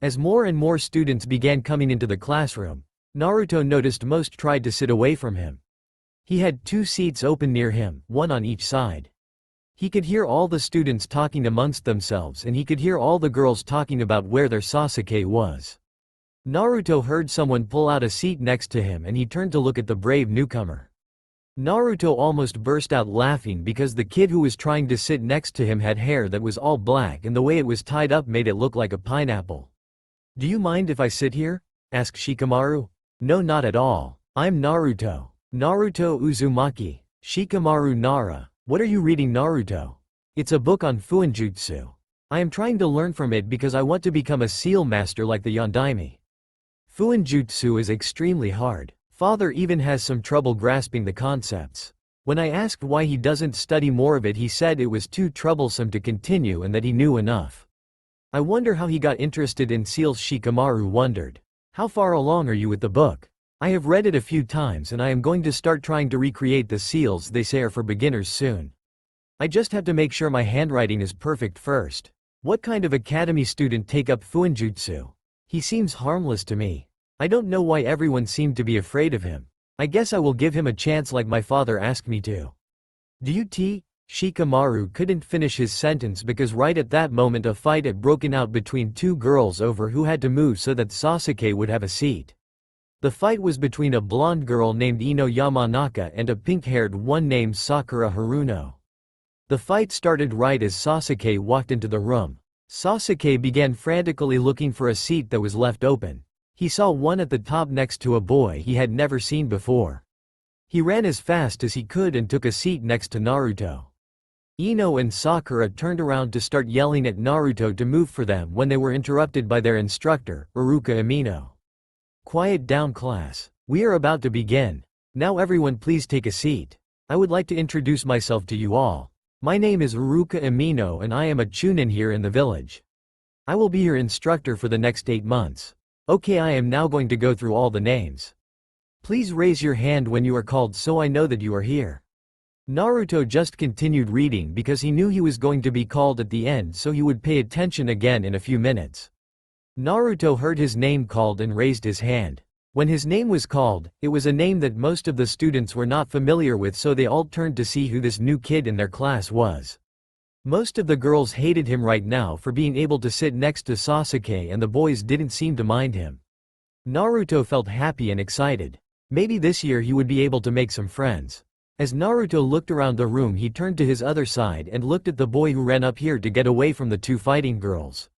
As more and more students began coming into the classroom, Naruto noticed most tried to sit away from him. He had 2 seats open near him, one on each side. He could hear all the students talking amongst themselves, and he could hear all the girls talking about where their Sasuke was. Naruto heard someone pull out a seat next to him and he turned to look at the brave newcomer. Naruto almost burst out laughing because the kid who was trying to sit next to him had hair that was all black and the way it was tied up made it look like a pineapple. Do you mind if I sit here? Asked Shikamaru. No, not at all. I'm Naruto. Naruto Uzumaki. Shikamaru Nara. What are you reading, Naruto? It's a book on Fuinjutsu. I am trying to learn from it because I want to become a seal master like the Yondaime. Fuinjutsu is extremely hard. Father even has some trouble grasping the concepts. When I asked why he doesn't study more of it, he said it was too troublesome to continue and that he knew enough. I wonder how he got interested in seals, Shikamaru wondered. How far along are you with the book? I have read it a few times and I am going to start trying to recreate the seals they say are for beginners soon. I just have to make sure my handwriting is perfect first. What kind of academy student take up Fuinjutsu? He seems harmless to me. I don't know why everyone seemed to be afraid of him. I guess I will give him a chance like my father asked me to. Do you tea? Shikamaru couldn't finish his sentence because right at that moment a fight had broken out between 2 girls over who had to move so that Sasuke would have a seat. The fight was between a blonde girl named Ino Yamanaka and a pink-haired one named Sakura Haruno. The fight started right as Sasuke walked into the room. Sasuke began frantically looking for a seat that was left open. He saw one at the top next to a boy he had never seen before. He ran as fast as he could and took a seat next to Naruto. Ino and Sakura turned around to start yelling at Naruto to move for them when they were interrupted by their instructor, Iruka Amino. Quiet down class. We are about to begin. Now everyone please take a seat. I would like to introduce myself to you all. My name is Iruka Amino and I am a chunin here in the village. I will be your instructor for the next 8 months. Okay, I am now going to go through all the names. Please raise your hand when you are called so I know that you are here. Naruto just continued reading because he knew he was going to be called at the end, so he would pay attention again in a few minutes. Naruto heard his name called and raised his hand. When his name was called, it was a name that most of the students were not familiar with, so they all turned to see who this new kid in their class was. Most of the girls hated him right now for being able to sit next to Sasuke, and the boys didn't seem to mind him. Naruto felt happy and excited. Maybe this year he would be able to make some friends. As Naruto looked around the room, he turned to his other side and looked at the boy who ran up here to get away from the two fighting girls.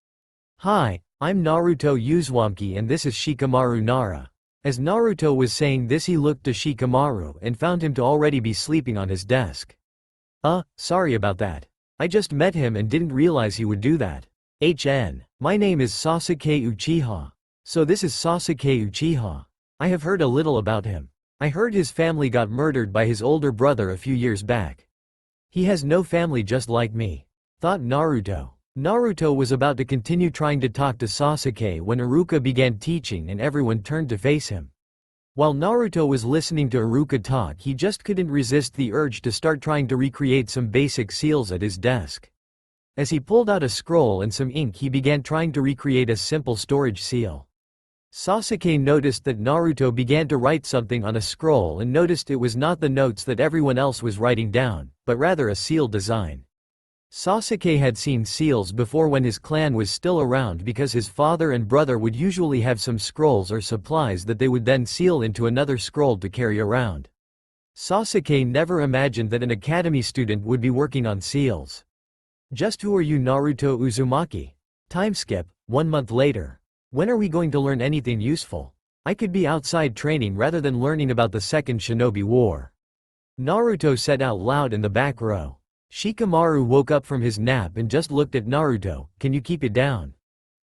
Hi, I'm Naruto Uzumaki and this is Shikamaru Nara. As Naruto was saying this, he looked to Shikamaru and found him to already be sleeping on his desk. Sorry about that. I just met him and didn't realize he would do that. My name is Sasuke Uchiha. So this is Sasuke Uchiha. I have heard a little about him. I heard his family got murdered by his older brother a few years back. He has no family just like me, thought Naruto. Naruto was about to continue trying to talk to Sasuke when Iruka began teaching and everyone turned to face him. While Naruto was listening to Iruka talk, he just couldn't resist the urge to start trying to recreate some basic seals at his desk. As he pulled out a scroll and some ink, he began trying to recreate a simple storage seal. Sasuke noticed that Naruto began to write something on a scroll and noticed it was not the notes that everyone else was writing down, but rather a seal design. Sasuke had seen seals before when his clan was still around, because his father and brother would usually have some scrolls or supplies that they would then seal into another scroll to carry around. Sasuke never imagined that an academy student would be working on seals. Just who are you, Naruto Uzumaki? Time skip, 1 month later. When are we going to learn anything useful? I could be outside training rather than learning about the Second Shinobi War. Naruto said out loud in the back row. Shikamaru woke up from his nap and just looked at Naruto. Can you keep it down?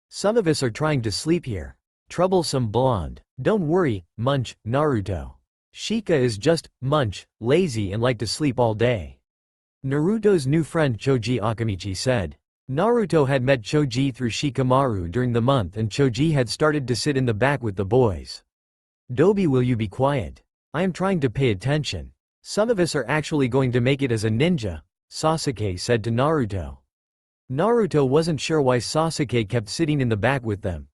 Some of us are trying to sleep here. Troublesome blonde. Don't worry, munch, Naruto. Shika is just, munch, lazy and like to sleep all day. Naruto's new friend Choji Akamichi said. Naruto had met Choji through Shikamaru during the month, and Choji had started to sit in the back with the boys. Dobi, will you be quiet? I am trying to pay attention. Some of us are actually going to make it as a ninja, Sasuke said to Naruto. Naruto wasn't sure why Sasuke kept sitting in the back with them.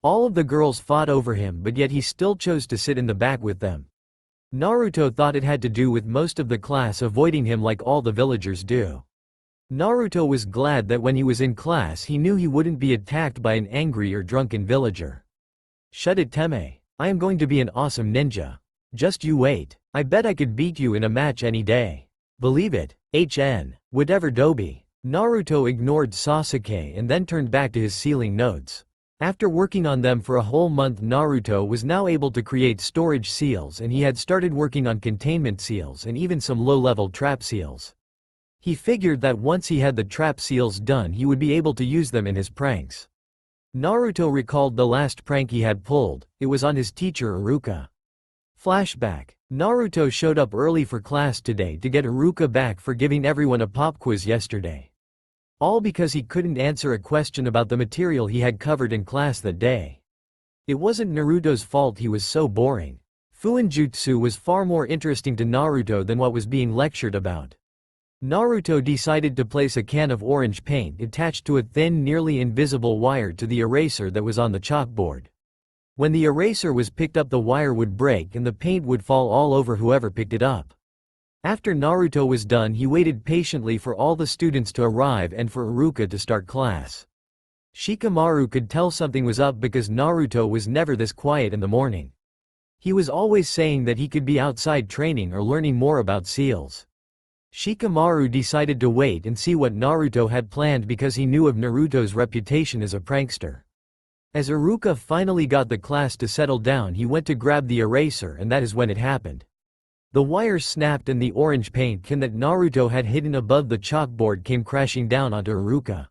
All of the girls fought over him, but yet he still chose to sit in the back with them. Naruto thought it had to do with most of the class avoiding him like all the villagers do. Naruto was glad that when he was in class he knew he wouldn't be attacked by an angry or drunken villager. Shut it, Teme. I am going to be an awesome ninja. Just you wait. I bet I could beat you in a match any day. Believe it, Whatever, Dobi. Naruto ignored Sasuke and then turned back to his sealing notes. After working on them for a whole month, Naruto was now able to create storage seals, and he had started working on containment seals and even some low-level trap seals. He figured that once he had the trap seals done he would be able to use them in his pranks. Naruto recalled the last prank he had pulled. It was on his teacher Iruka. Flashback. Naruto showed up early for class today to get Iruka back for giving everyone a pop quiz yesterday. All because he couldn't answer a question about the material he had covered in class that day. It wasn't Naruto's fault he was so boring. Fuinjutsu was far more interesting to Naruto than what was being lectured about. Naruto decided to place a can of orange paint attached to a thin, nearly invisible wire to the eraser that was on the chalkboard. When the eraser was picked up, the wire would break and the paint would fall all over whoever picked it up. After Naruto was done, he waited patiently for all the students to arrive and for Iruka to start class. Shikamaru could tell something was up because Naruto was never this quiet in the morning. He was always saying that he could be outside training or learning more about seals. Shikamaru decided to wait and see what Naruto had planned because he knew of Naruto's reputation as a prankster. As Iruka finally got the class to settle down, he went to grab the eraser, and that is when it happened. The wire snapped and the orange paint can that Naruto had hidden above the chalkboard came crashing down onto Iruka.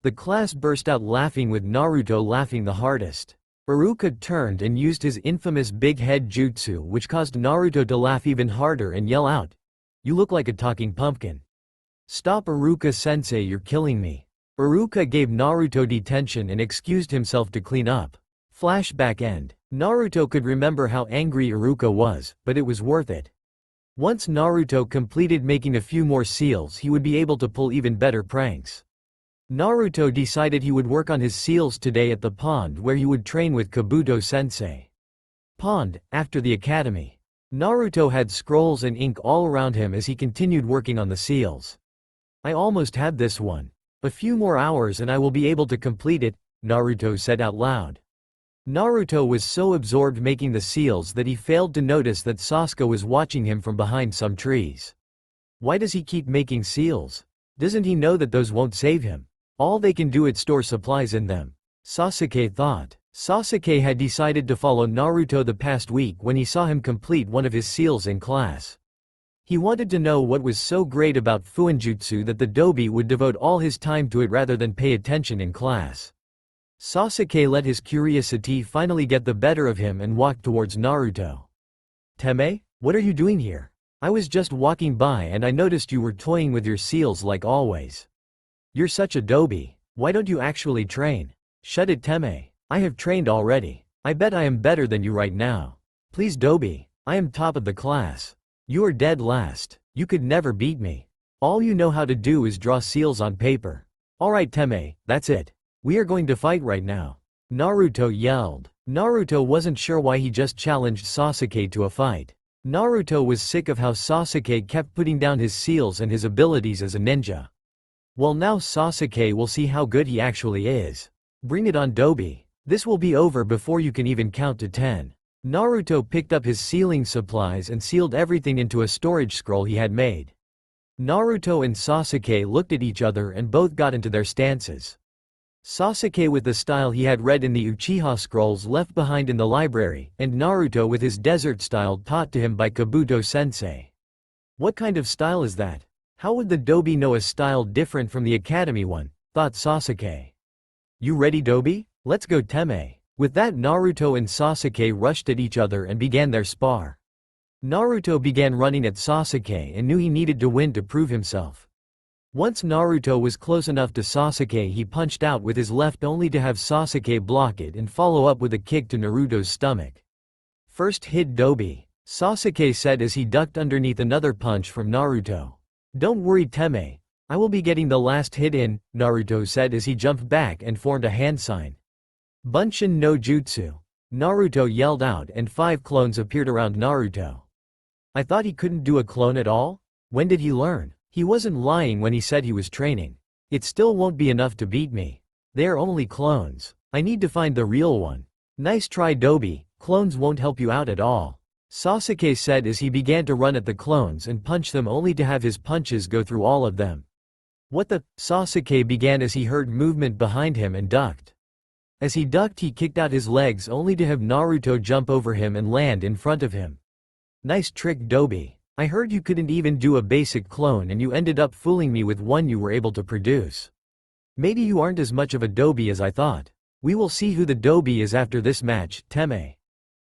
The class burst out laughing with Naruto laughing the hardest. Iruka turned and used his infamous big head jutsu, which caused Naruto to laugh even harder and yell out, "You look like a talking pumpkin. Stop, Iruka-sensei, you're killing me." Iruka gave Naruto detention and excused himself to clean up. Flashback end. Naruto could remember how angry Iruka was, but it was worth it. Once Naruto completed making a few more seals, he would be able to pull even better pranks. Naruto decided he would work on his seals today at the pond where he would train with Kabuto-sensei. Pond, after the academy. Naruto had scrolls and ink all around him as he continued working on the seals. "I almost had this one. A few more hours and I will be able to complete it," Naruto said out loud. Naruto was so absorbed making the seals that he failed to notice that Sasuke was watching him from behind some trees. Why does he keep making seals? Doesn't he know that those won't save him? All they can do is store supplies in them. Sasuke thought. Sasuke had decided to follow Naruto the past week when he saw him complete one of his seals in class. He wanted to know what was so great about Fuinjutsu that the Dobi would devote all his time to it rather than pay attention in class. Sasuke let his curiosity finally get the better of him and walked towards Naruto. "Teme, what are you doing here? I was just walking by and I noticed you were toying with your seals like always. You're such a dobi. Why don't you actually train?" "Shut it, Teme. I have trained already. I bet I am better than you right now. Please, Dobi. I am top of the class. You are dead last. You could never beat me. All you know how to do is draw seals on paper." "Alright, Teme, that's it. We are going to fight right now," Naruto yelled. Naruto wasn't sure why he just challenged Sasuke to a fight. Naruto was sick of how Sasuke kept putting down his seals and his abilities as a ninja. Well, now Sasuke will see how good he actually is. "Bring it on, Dobi. This will be over before you can even count to 10. Naruto picked up his sealing supplies and sealed everything into a storage scroll he had made. Naruto and Sasuke looked at each other and both got into their stances. Sasuke with the style he had read in the Uchiha scrolls left behind in the library, and Naruto with his desert style taught to him by Kabuto-sensei. What kind of style is that? How would the Dobi know a style different from the academy one, thought Sasuke. "You ready, Dobi? Let's go, Teme." With that, Naruto and Sasuke rushed at each other and began their spar. Naruto began running at Sasuke and knew he needed to win to prove himself. Once Naruto was close enough to Sasuke, he punched out with his left only to have Sasuke block it and follow up with a kick to Naruto's stomach. "First hit, Dobi," Sasuke said as he ducked underneath another punch from Naruto. "Don't worry, Teme. I will be getting the last hit in," Naruto said as he jumped back and formed a hand sign. "Bunshin no Jutsu," Naruto yelled out and 5 clones appeared around Naruto. "I thought he couldn't do a clone at all? When did he learn?" He wasn't lying when he said he was training. "It still won't be enough to beat me. They are only clones. I need to find the real one." "Nice try, Dobi. Clones won't help you out at all," Sasuke said as he began to run at the clones and punch them only to have his punches go through all of them. "What the?" Sasuke began as he heard movement behind him and ducked. As he ducked, he kicked out his legs only to have Naruto jump over him and land in front of him. "Nice trick, Dobi. I heard you couldn't even do a basic clone and you ended up fooling me with one you were able to produce. Maybe you aren't as much of a Dobi as I thought. We will see who the Dobi is after this match, Teme."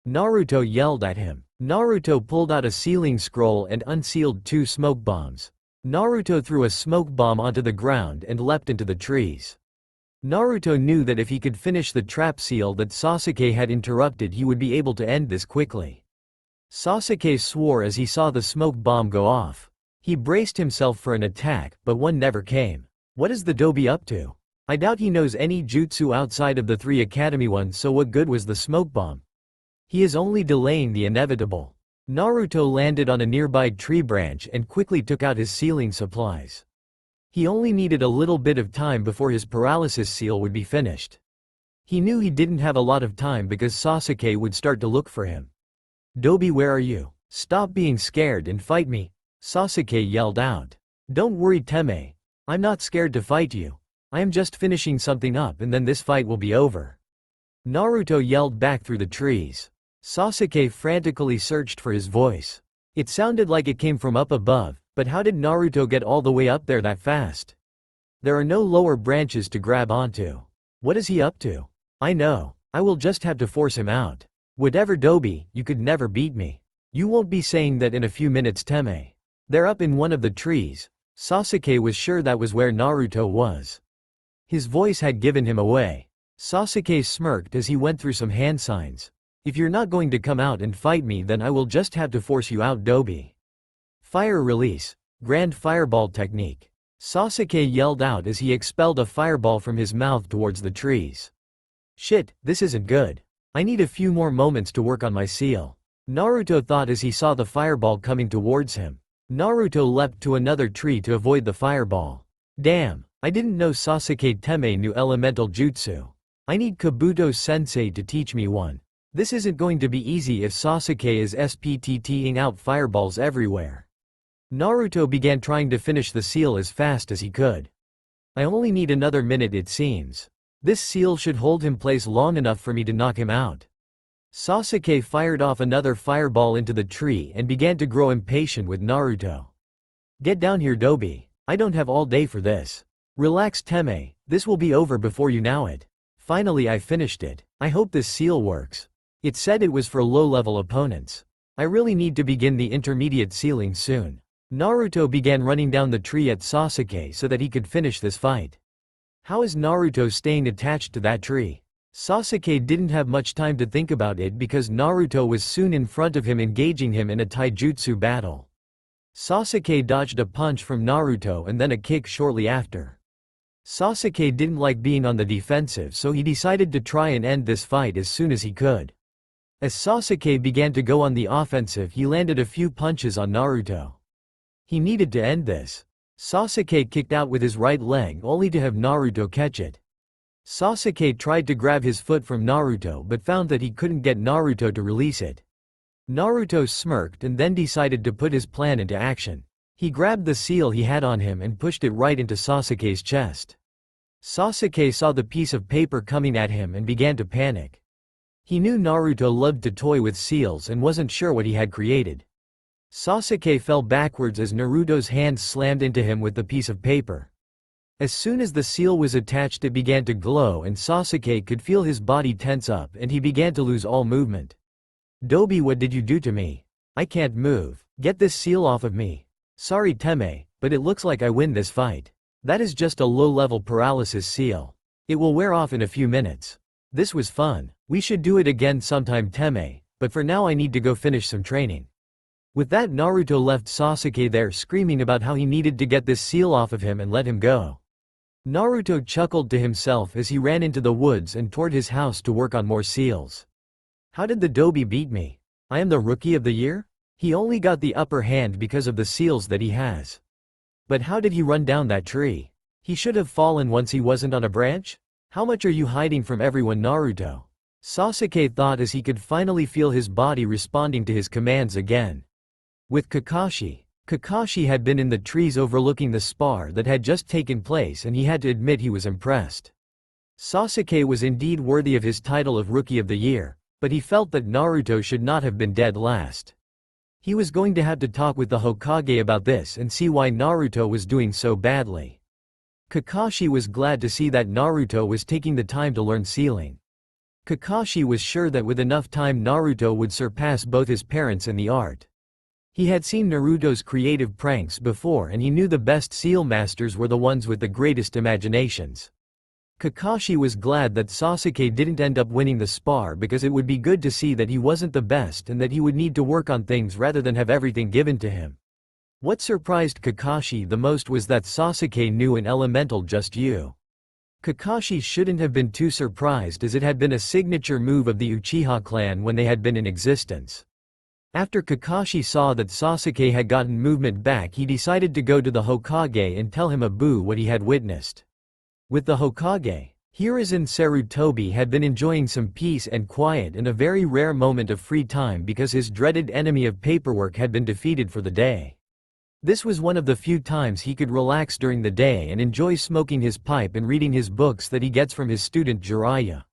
Naruto yelled at him. Naruto pulled out a sealing scroll and unsealed 2 smoke bombs. Naruto threw a smoke bomb onto the ground and leapt into the trees. Naruto knew that if he could finish the trap seal that Sasuke had interrupted, he would be able to end this quickly. Sasuke swore as he saw the smoke bomb go off. He braced himself for an attack, but one never came. What is the Dobi up to? I doubt he knows any jutsu outside of the 3 academy ones, so what good was the smoke bomb? He is only delaying the inevitable. Naruto landed on a nearby tree branch and quickly took out his sealing supplies. He only needed a little bit of time before his paralysis seal would be finished. He knew he didn't have a lot of time because Sasuke would start to look for him. "Dobi, where are you? Stop being scared and fight me," Sasuke yelled out. "Don't worry, Teme. I'm not scared to fight you. I am just finishing something up and then this fight will be over," Naruto yelled back through the trees. Sasuke frantically searched for his voice. It sounded like it came from up above, but how did Naruto get all the way up there that fast? There are no lower branches to grab onto. What is he up to? I know. I will just have to force him out. Whatever Dobi, you could never beat me. You won't be saying that in a few minutes, Teme. They're up in one of the trees. Sasuke was sure that was where Naruto was. His voice had given him away. Sasuke smirked as he went through some hand signs. If you're not going to come out and fight me, then I will just have to force you out, Dobi. Fire release. Grand fireball technique. Sasuke yelled out as he expelled a fireball from his mouth towards the trees. Shit, this isn't good. I need a few more moments to work on my seal. Naruto thought as he saw the fireball coming towards him. Naruto leapt to another tree to avoid the fireball. Damn, I didn't know Sasuke Teme knew elemental jutsu. I need Kabuto-sensei to teach me one. This isn't going to be easy if Sasuke is SPTTing out fireballs everywhere. Naruto began trying to finish the seal as fast as he could. I only need another minute, it seems. This seal should hold him place long enough for me to knock him out. Sasuke fired off another fireball into the tree and began to grow impatient with Naruto. Get down here, Dobi. I don't have all day for this. Relax, Teme, this will be over before you know it. Finally, I finished it. I hope this seal works. It said it was for low-level opponents. I really need to begin the intermediate sealing soon. Naruto began running down the tree at Sasuke so that he could finish this fight. How is Naruto staying attached to that tree? Sasuke didn't have much time to think about it because Naruto was soon in front of him, engaging him in a taijutsu battle. Sasuke dodged a punch from Naruto and then a kick shortly after. Sasuke didn't like being on the defensive, so he decided to try and end this fight as soon as he could. As Sasuke began to go on the offensive, he landed a few punches on Naruto. He needed to end this. Sasuke kicked out with his right leg only to have Naruto catch it. Sasuke tried to grab his foot from Naruto but found that he couldn't get Naruto to release it. Naruto smirked and then decided to put his plan into action. He grabbed the seal he had on him and pushed it right into Sasuke's chest. Sasuke saw the piece of paper coming at him and began to panic. He knew Naruto loved to toy with seals and wasn't sure what he had created. Sasuke fell backwards as Naruto's hand slammed into him with the piece of paper. As soon as the seal was attached, it began to glow and Sasuke could feel his body tense up and he began to lose all movement. Dobi, what did you do to me? I can't move. Get this seal off of me. Sorry, Teme, but it looks like I win this fight. That is just a low-level paralysis seal. It will wear off in a few minutes. This was fun. We should do it again sometime, Teme, but for now I need to go finish some training. With that, Naruto left Sasuke there screaming about how he needed to get this seal off of him and let him go. Naruto chuckled to himself as he ran into the woods and toward his house to work on more seals. How did the Dobi beat me? I am the Rookie of the Year? He only got the upper hand because of the seals that he has. But how did he run down that tree? He should have fallen once he wasn't on a branch? How much are you hiding from everyone, Naruto? Sasuke thought as he could finally feel his body responding to his commands again. With Kakashi. Kakashi had been in the trees overlooking the spar that had just taken place and he had to admit he was impressed. Sasuke was indeed worthy of his title of Rookie of the Year, but he felt that Naruto should not have been dead last. He was going to have to talk with the Hokage about this and see why Naruto was doing so badly. Kakashi was glad to see that Naruto was taking the time to learn sealing. Kakashi was sure that with enough time Naruto would surpass both his parents in the art. He had seen Naruto's creative pranks before and he knew the best seal masters were the ones with the greatest imaginations. Kakashi was glad that Sasuke didn't end up winning the spar because it would be good to see that he wasn't the best and that he would need to work on things rather than have everything given to him. What surprised Kakashi the most was that Sasuke knew an elemental just you. Kakashi shouldn't have been too surprised as it had been a signature move of the Uchiha clan when they had been in existence. After Kakashi saw that Sasuke had gotten movement back, he decided to go to the Hokage and tell him what he had witnessed. With the Hokage, Hiruzen Sarutobi had been enjoying some peace and quiet and a very rare moment of free time because his dreaded enemy of paperwork had been defeated for the day. This was one of the few times he could relax during the day and enjoy smoking his pipe and reading his books that he gets from his student Jiraiya.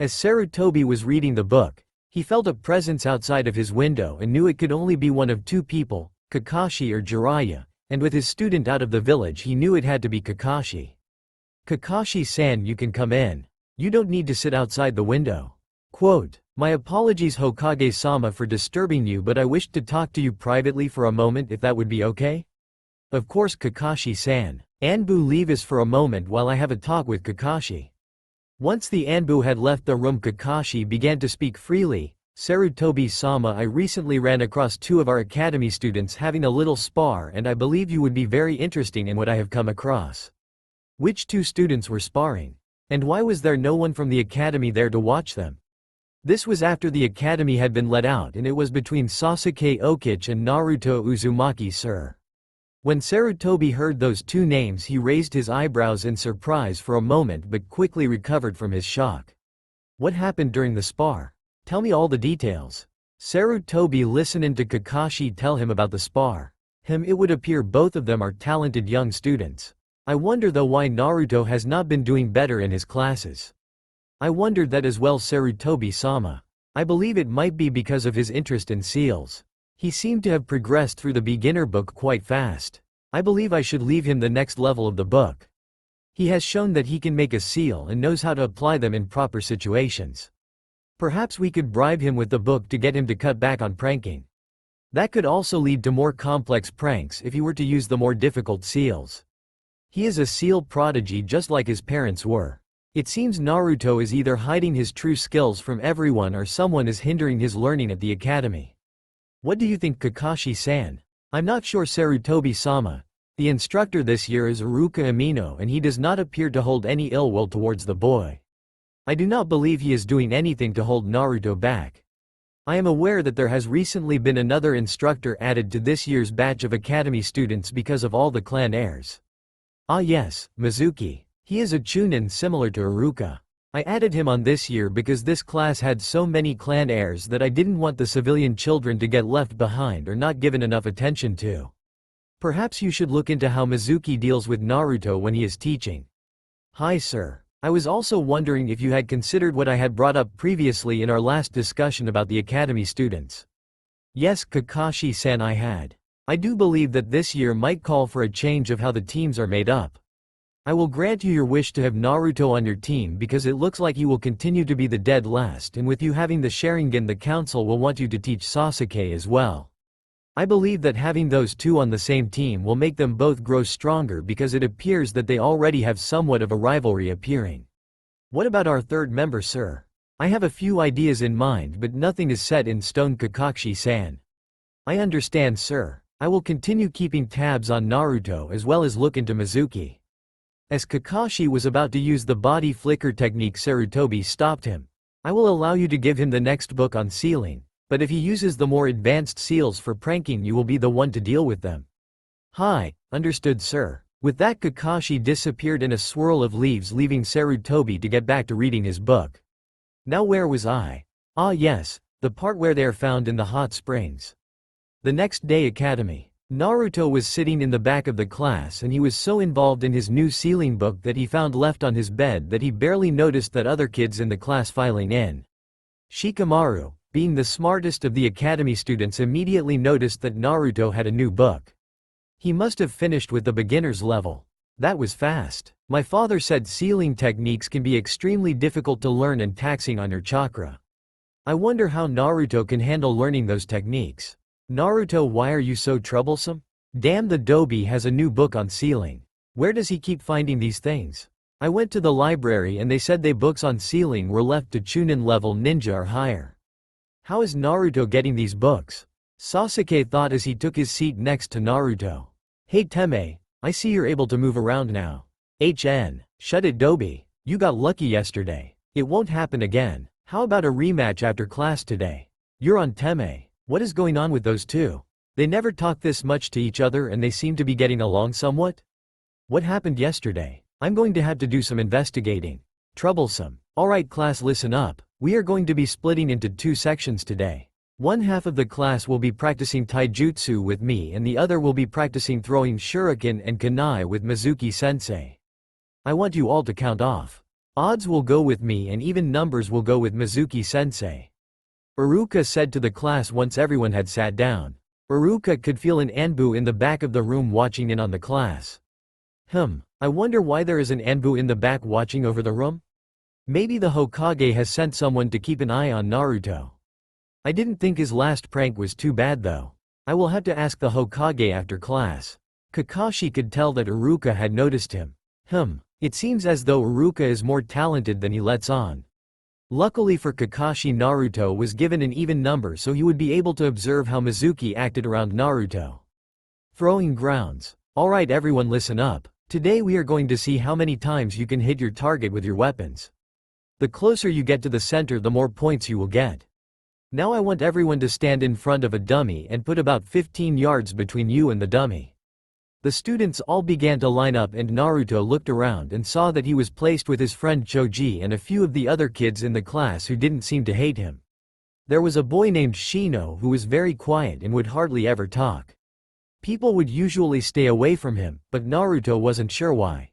As Sarutobi was reading the book, He felt a presence outside of his window and knew it could only be one of two people, Kakashi or Jiraiya, and with his student out of the village he knew it had to be Kakashi. Kakashi-san, you can come in. You don't need to sit outside the window. Quote, my apologies Hokage-sama for disturbing you, but I wished to talk to you privately for a moment if that would be okay? Of course Kakashi-san. Anbu, leave us for a moment while I have a talk with Kakashi. Once the Anbu had left the room, Kakashi began to speak freely. Sarutobi-sama, I recently ran across two of our academy students having a little spar and I believe you would be very interesting in what I have come across. Which two students were sparring? And why was there no one from the academy there to watch them? This was after the academy had been let out and it was between Sasuke Okichi and Naruto Uzumaki, sir. When Sarutobi heard those two names he raised his eyebrows in surprise for a moment but quickly recovered from his shock. What happened during the spar? Tell me all the details. Sarutobi listened to Kakashi tell him about the spar. It would appear both of them are talented young students. I wonder though why Naruto has not been doing better in his classes. I wondered that as well, Sarutobi-sama. I believe it might be because of his interest in seals. He seemed to have progressed through the beginner book quite fast. I believe I should leave him the next level of the book. He has shown that he can make a seal and knows how to apply them in proper situations. Perhaps we could bribe him with the book to get him to cut back on pranking. That could also lead to more complex pranks if he were to use the more difficult seals. He is a seal prodigy just like his parents were. It seems Naruto is either hiding his true skills from everyone or someone is hindering his learning at the academy. What do you think, Kakashi-san? I'm not sure, Sarutobi-sama. The instructor this year is Iruka Amino and he does not appear to hold any ill will towards the boy. I do not believe he is doing anything to hold Naruto back. I am aware that there has recently been another instructor added to this year's batch of academy students because of all the clan heirs. Ah yes, Mizuki. He is a chunin similar to Iruka. I added him on this year because this class had so many clan heirs that I didn't want the civilian children to get left behind or not given enough attention to. Perhaps you should look into how Mizuki deals with Naruto when he is teaching. Hi sir. I was also wondering if you had considered what I had brought up previously in our last discussion about the academy students. Yes, Kakashi-san, I had. I do believe that this year might call for a change of how the teams are made up. I will grant you your wish to have Naruto on your team because it looks like you will continue to be the dead last, and with you having the Sharingan the council will want you to teach Sasuke as well. I believe that having those two on the same team will make them both grow stronger because it appears that they already have somewhat of a rivalry appearing. What about our third member, sir? I have a few ideas in mind but nothing is set in stone, Kakashi-san. I understand, sir. I will continue keeping tabs on Naruto as well as look into Mizuki. As Kakashi was about to use the body flicker technique, Sarutobi stopped him. I will allow you to give him the next book on sealing, but if he uses the more advanced seals for pranking you will be the one to deal with them. Hi, understood sir. With that Kakashi disappeared in a swirl of leaves, leaving Sarutobi to get back to reading his book. Now where was I? Ah yes, the part where they are found in the hot springs. The next day, academy. Naruto was sitting in the back of the class and he was so involved in his new sealing book that he found left on his bed that he barely noticed that other kids in the class filing in. Shikamaru, being the smartest of the academy students, immediately noticed that Naruto had a new book. He must have finished with the beginner's level. That was fast. My father said sealing techniques can be extremely difficult to learn and taxing on your chakra. I wonder how Naruto can handle learning those techniques. Naruto, why are you so troublesome? Damn, the Dobi has a new book on sealing. Where does he keep finding these things? I went to the library and they said they books on sealing were left to chunin level ninja or higher. How is Naruto getting these books? Sasuke thought as he took his seat next to Naruto. Hey Teme, I see you're able to move around now. Shut it, Dobi. You got lucky yesterday. It won't happen again. How about a rematch after class today? You're on, Teme. What is going on with those two? They never talk this much to each other and they seem to be getting along somewhat. What happened yesterday? I'm going to have to do some investigating. Troublesome. Alright class, listen up. We are going to be splitting into two sections today. One half of the class will be practicing taijutsu with me and the other will be practicing throwing shuriken and kunai with Mizuki-sensei. I want you all to count off. Odds will go with me and even numbers will go with Mizuki-sensei. Iruka said to the class once everyone had sat down. Iruka could feel an Anbu in the back of the room watching in on the class. I wonder why there is an Anbu in the back watching over the room? Maybe the Hokage has sent someone to keep an eye on Naruto. I didn't think his last prank was too bad though. I will have to ask the Hokage after class. Kakashi could tell that Iruka had noticed him. It seems as though Iruka is more talented than he lets on. Luckily for Kakashi, Naruto was given an even number so he would be able to observe how Mizuki acted around Naruto. Throwing grounds. Alright everyone, listen up. Today we are going to see how many times you can hit your target with your weapons. The closer you get to the center, the more points you will get. Now I want everyone to stand in front of a dummy and put about 15 yards between you and the dummy. The students all began to line up and Naruto looked around and saw that he was placed with his friend Choji and a few of the other kids in the class who didn't seem to hate him. There was a boy named Shino who was very quiet and would hardly ever talk. People would usually stay away from him, but Naruto wasn't sure why.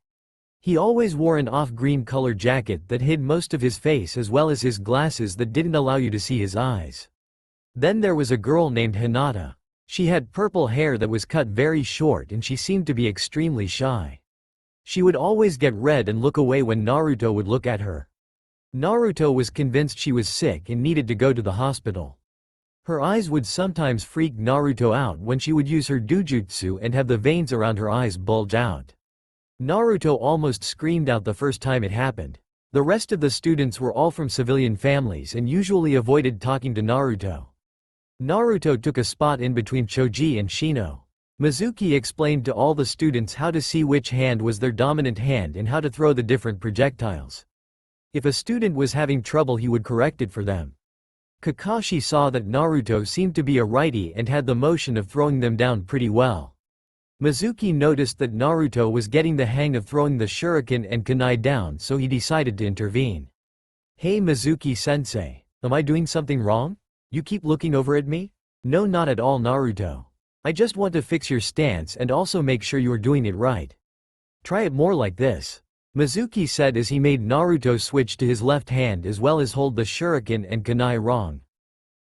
He always wore an off-green color jacket that hid most of his face as well as his glasses that didn't allow you to see his eyes. Then there was a girl named Hinata. She had purple hair that was cut very short and she seemed to be extremely shy. She would always get red and look away when Naruto would look at her. Naruto was convinced she was sick and needed to go to the hospital. Her eyes would sometimes freak Naruto out when she would use her dujutsu and have the veins around her eyes bulge out. Naruto almost screamed out the first time it happened. The rest of the students were all from civilian families and usually avoided talking to Naruto. Naruto took a spot in between Choji and Shino. Mizuki explained to all the students how to see which hand was their dominant hand and how to throw the different projectiles. If a student was having trouble, he would correct it for them. Kakashi saw that Naruto seemed to be a righty and had the motion of throwing them down pretty well. Mizuki noticed that Naruto was getting the hang of throwing the shuriken and kunai down, so he decided to intervene. "Hey Mizuki-sensei, am I doing something wrong? You keep looking over at me?" "No, not at all, Naruto. I just want to fix your stance and also make sure you are doing it right. Try it more like this," Mizuki said as he made Naruto switch to his left hand as well as hold the shuriken and kunai wrong.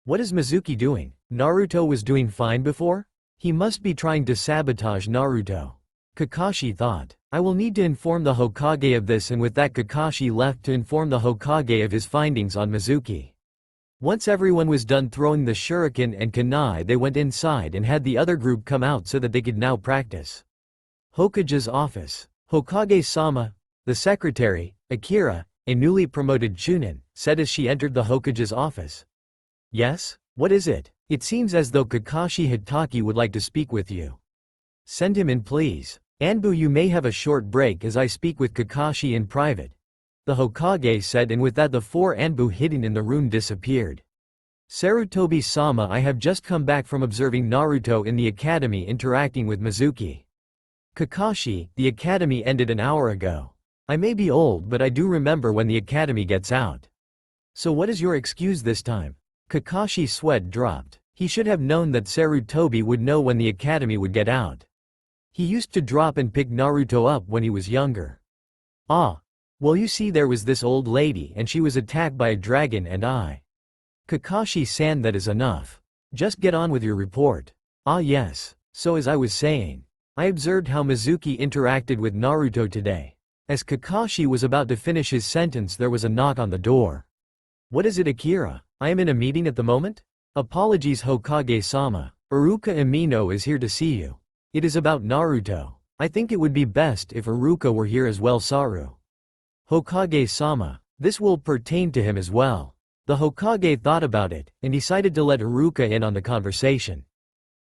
What is Mizuki doing? Naruto was doing fine before? He must be trying to sabotage Naruto. Kakashi thought. I will need to inform the Hokage of this, and with that Kakashi left to inform the Hokage of his findings on Mizuki. Once everyone was done throwing the shuriken and kunai, they went inside and had the other group come out so that they could now practice. Hokage's office. Hokage-sama, the secretary, Akira, a newly promoted chunin, said as she entered the Hokage's office. "Yes? What is it? It seems as though Kakashi Hitaki would like to speak with you." "Send him in please. Anbu, you may have a short break as I speak with Kakashi in private," the Hokage said, and with that the four Anbu hidden in the room disappeared. "Sarutobi-sama, I have just come back from observing Naruto in the academy interacting with Mizuki." "Kakashi, the academy ended an hour ago. I may be old, but I do remember when the academy gets out. So what is your excuse this time?" Kakashi's sweat dropped. He should have known that Sarutobi would know when the academy would get out. He used to drop and pick Naruto up when he was younger. "Ah. Well, you see, there was this old lady and she was attacked by a dragon and I." "Kakashi-san, that is enough. Just get on with your report." "Ah yes. So as I was saying, I observed how Mizuki interacted with Naruto today." As Kakashi was about to finish his sentence, there was a knock on the door. "What is it, Akira? I am in a meeting at the moment." "Apologies, Hokage-sama. Iruka Amino is here to see you. It is about Naruto. I think it would be best if Iruka were here as well, Saru." "Hokage-sama, this will pertain to him as well." The Hokage thought about it, and decided to let Iruka in on the conversation.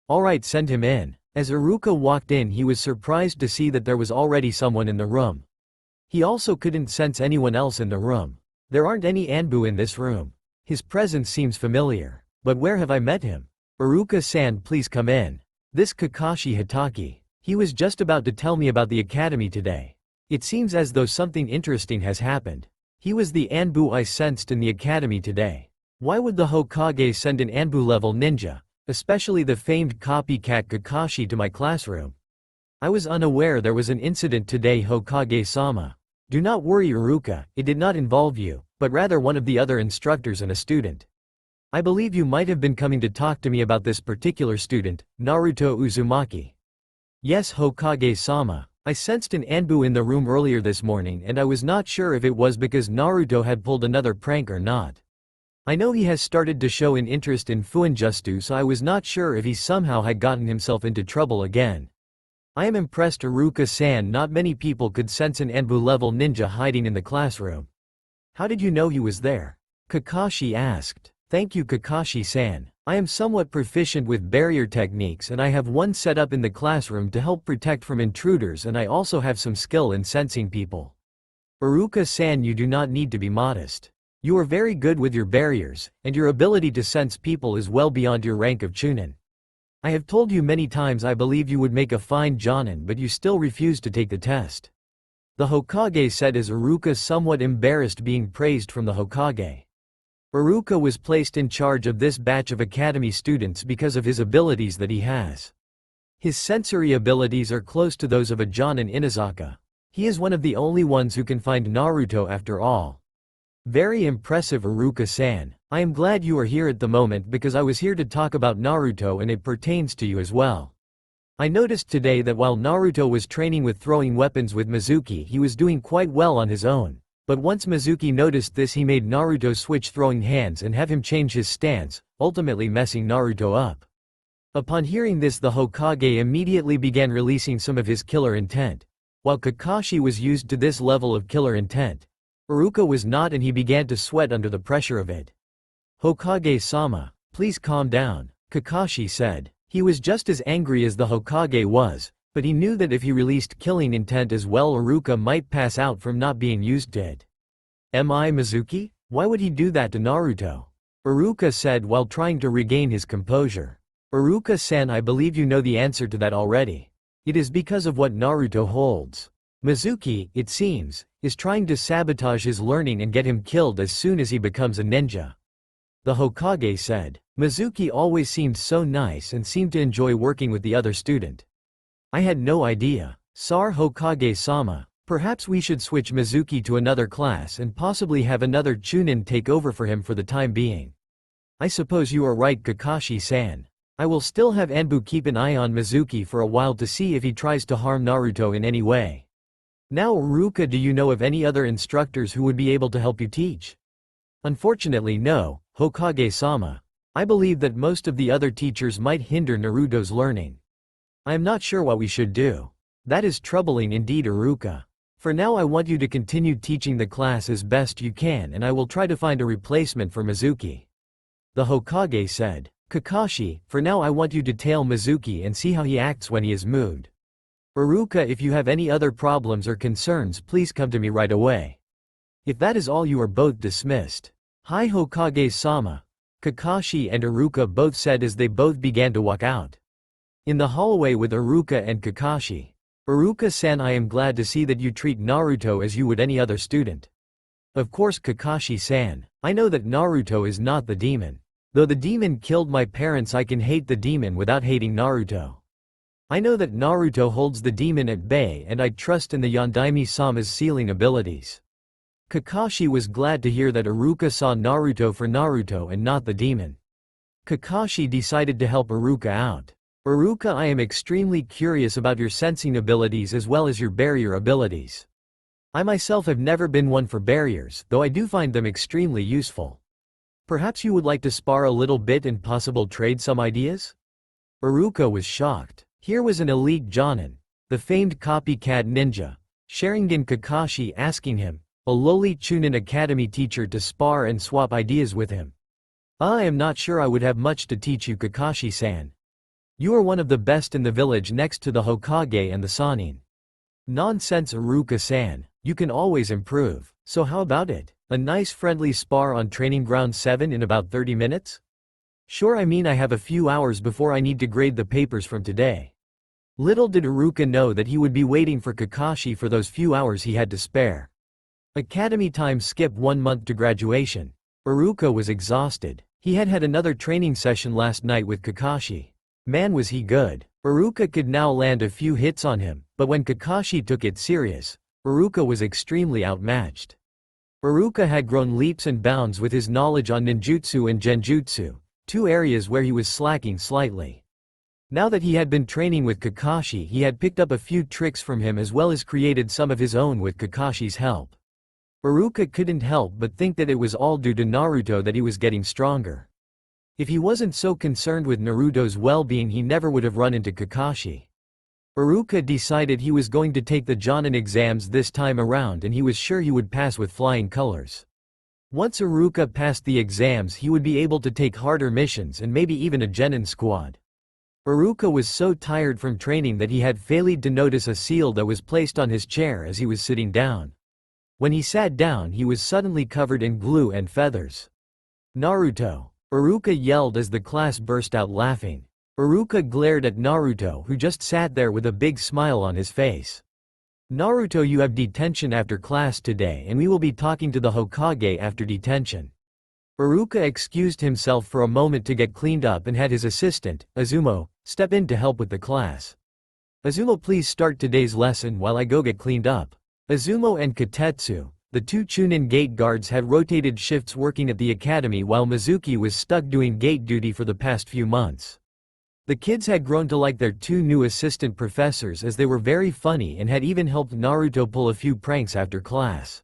"Alright, send him in." As Iruka walked in, he was surprised to see that there was already someone in the room. He also couldn't sense anyone else in the room. There aren't any Anbu in this room. His presence seems familiar. But where have I met him? "Iruka-san, please come in. This Kakashi Hitaki. He was just about to tell me about the academy today. It seems as though something interesting has happened. He was the Anbu I sensed in the academy today. Why would the Hokage send an Anbu-level ninja, especially the famed copycat Kakashi, to my classroom? I was unaware there was an incident today, Hokage-sama. Do not worry, Iruka, it did not involve you, but rather one of the other instructors and a student." I believe you might have been coming to talk to me about this particular student, Naruto Uzumaki. Yes, Hokage-sama. I sensed an Anbu in the room earlier this morning and I was not sure if it was because Naruto had pulled another prank or not. I know he has started to show an interest in Fuinjutsu, so I was not sure if he somehow had gotten himself into trouble again. I am impressed, Iruka-san. Not many people could sense an Anbu-level ninja hiding in the classroom. How did you know he was there? Kakashi asked. Thank you, Kakashi-san. I am somewhat proficient with barrier techniques and I have one set up in the classroom to help protect from intruders, and I also have some skill in sensing people. Iruka-san, you do not need to be modest. You are very good with your barriers, and your ability to sense people is well beyond your rank of Chunin. I have told you many times I believe you would make a fine Jonin, but you still refuse to take the test. The Hokage said as Iruka somewhat embarrassed being praised from the Hokage. Iruka was placed in charge of this batch of academy students because of his abilities that he has. His sensory abilities are close to those of a Jonin Inazaka. He is one of the only ones who can find Naruto after all. Very impressive, Iruka-san. I am glad you are here at the moment because I was here to talk about Naruto and it pertains to you as well. I noticed today that while Naruto was training with throwing weapons with Mizuki, he was doing quite well on his own. But once Mizuki noticed this, he made Naruto switch throwing hands and have him change his stance, ultimately messing Naruto up. Upon hearing this, the Hokage immediately began releasing some of his killer intent. While Kakashi was used to this level of killer intent, Iruka was not, and he began to sweat under the pressure of it. Hokage-sama, please calm down, Kakashi said. He was just as angry as the Hokage was, but he knew that if he released killing intent as well, Iruka might pass out from not being used to it. Am I Mizuki? Why would he do that to Naruto? Iruka said while trying to regain his composure. Iruka-san, I believe you know the answer to that already. It is because of what Naruto holds. Mizuki, it seems, is trying to sabotage his learning and get him killed as soon as he becomes a ninja. The Hokage said. Mizuki always seemed so nice and seemed to enjoy working with the other student. I had no idea. Sar Hokage-sama, perhaps we should switch Mizuki to another class and possibly have another Chunin take over for him for the time being. I suppose you are right, Kakashi-san. I will still have Anbu keep an eye on Mizuki for a while to see if he tries to harm Naruto in any way. Now Iruka, do you know of any other instructors who would be able to help you teach? Unfortunately no, Hokage-sama. I believe that most of the other teachers might hinder Naruto's learning. I am not sure what we should do. That is troubling indeed, Iruka. For now I want you to continue teaching the class as best you can and I will try to find a replacement for Mizuki. The Hokage said. Kakashi, for now I want you to tail Mizuki and see how he acts when he is moved. Iruka, if you have any other problems or concerns, please come to me right away. If that is all, you are both dismissed. Hi Hokage-sama. Kakashi and Iruka both said as they both began to walk out. In the hallway with Iruka and Kakashi. Iruka-san, I am glad to see that you treat Naruto as you would any other student. Of course, Kakashi-san. I know that Naruto is not the demon. Though the demon killed my parents, I can hate the demon without hating Naruto. I know that Naruto holds the demon at bay and I trust in the Yondaime-sama's sealing abilities. Kakashi was glad to hear that Iruka saw Naruto for Naruto and not the demon. Kakashi decided to help Iruka out. Iruka, I am extremely curious about your sensing abilities as well as your barrier abilities. I myself have never been one for barriers, though I do find them extremely useful. Perhaps you would like to spar a little bit and possibly trade some ideas? Iruka was shocked. Here was an elite Jonin, the famed copycat ninja, Sharingan Kakashi, asking him, a lowly Chunin Academy teacher, to spar and swap ideas with him. I am not sure I would have much to teach you, Kakashi-san. You are one of the best in the village next to the Hokage and the Sannin. Nonsense, Iruka-san, you can always improve, so how about it? A nice friendly spar on Training Ground 7 in about 30 minutes? Sure, I mean I have a few hours before I need to grade the papers from today. Little did Iruka know that he would be waiting for Kakashi for those few hours he had to spare. Academy time skip 1 month to graduation. Iruka was exhausted. He had another training session last night with Kakashi. Man, was he good. Iruka could now land a few hits on him, but when Kakashi took it serious, Iruka was extremely outmatched. Iruka had grown leaps and bounds with his knowledge on ninjutsu and genjutsu, two areas where he was slacking slightly. Now that he had been training with Kakashi, he had picked up a few tricks from him as well as created some of his own with Kakashi's help. Iruka couldn't help but think that it was all due to Naruto that he was getting stronger. If he wasn't so concerned with Naruto's well-being, he never would have run into Kakashi. Iruka decided he was going to take the Jonin exams this time around, and he was sure he would pass with flying colors. Once Iruka passed the exams, he would be able to take harder missions and maybe even a genin squad. Iruka was so tired from training that he had failed to notice a seal that was placed on his chair as he was sitting down. When he sat down, he was suddenly covered in glue and feathers. "Naruto!" Iruka yelled as the class burst out laughing. Iruka glared at Naruto, who just sat there with a big smile on his face. "Naruto, you have detention after class today, and we will be talking to the Hokage after detention." Iruka excused himself for a moment to get cleaned up and had his assistant, Azumo, step in to help with the class. "Azumo, please start today's lesson while I go get cleaned up." Azumo and Katetsu, the two Chunin gate guards, had rotated shifts working at the academy while Mizuki was stuck doing gate duty for the past few months. The kids had grown to like their two new assistant professors as they were very funny and had even helped Naruto pull a few pranks after class.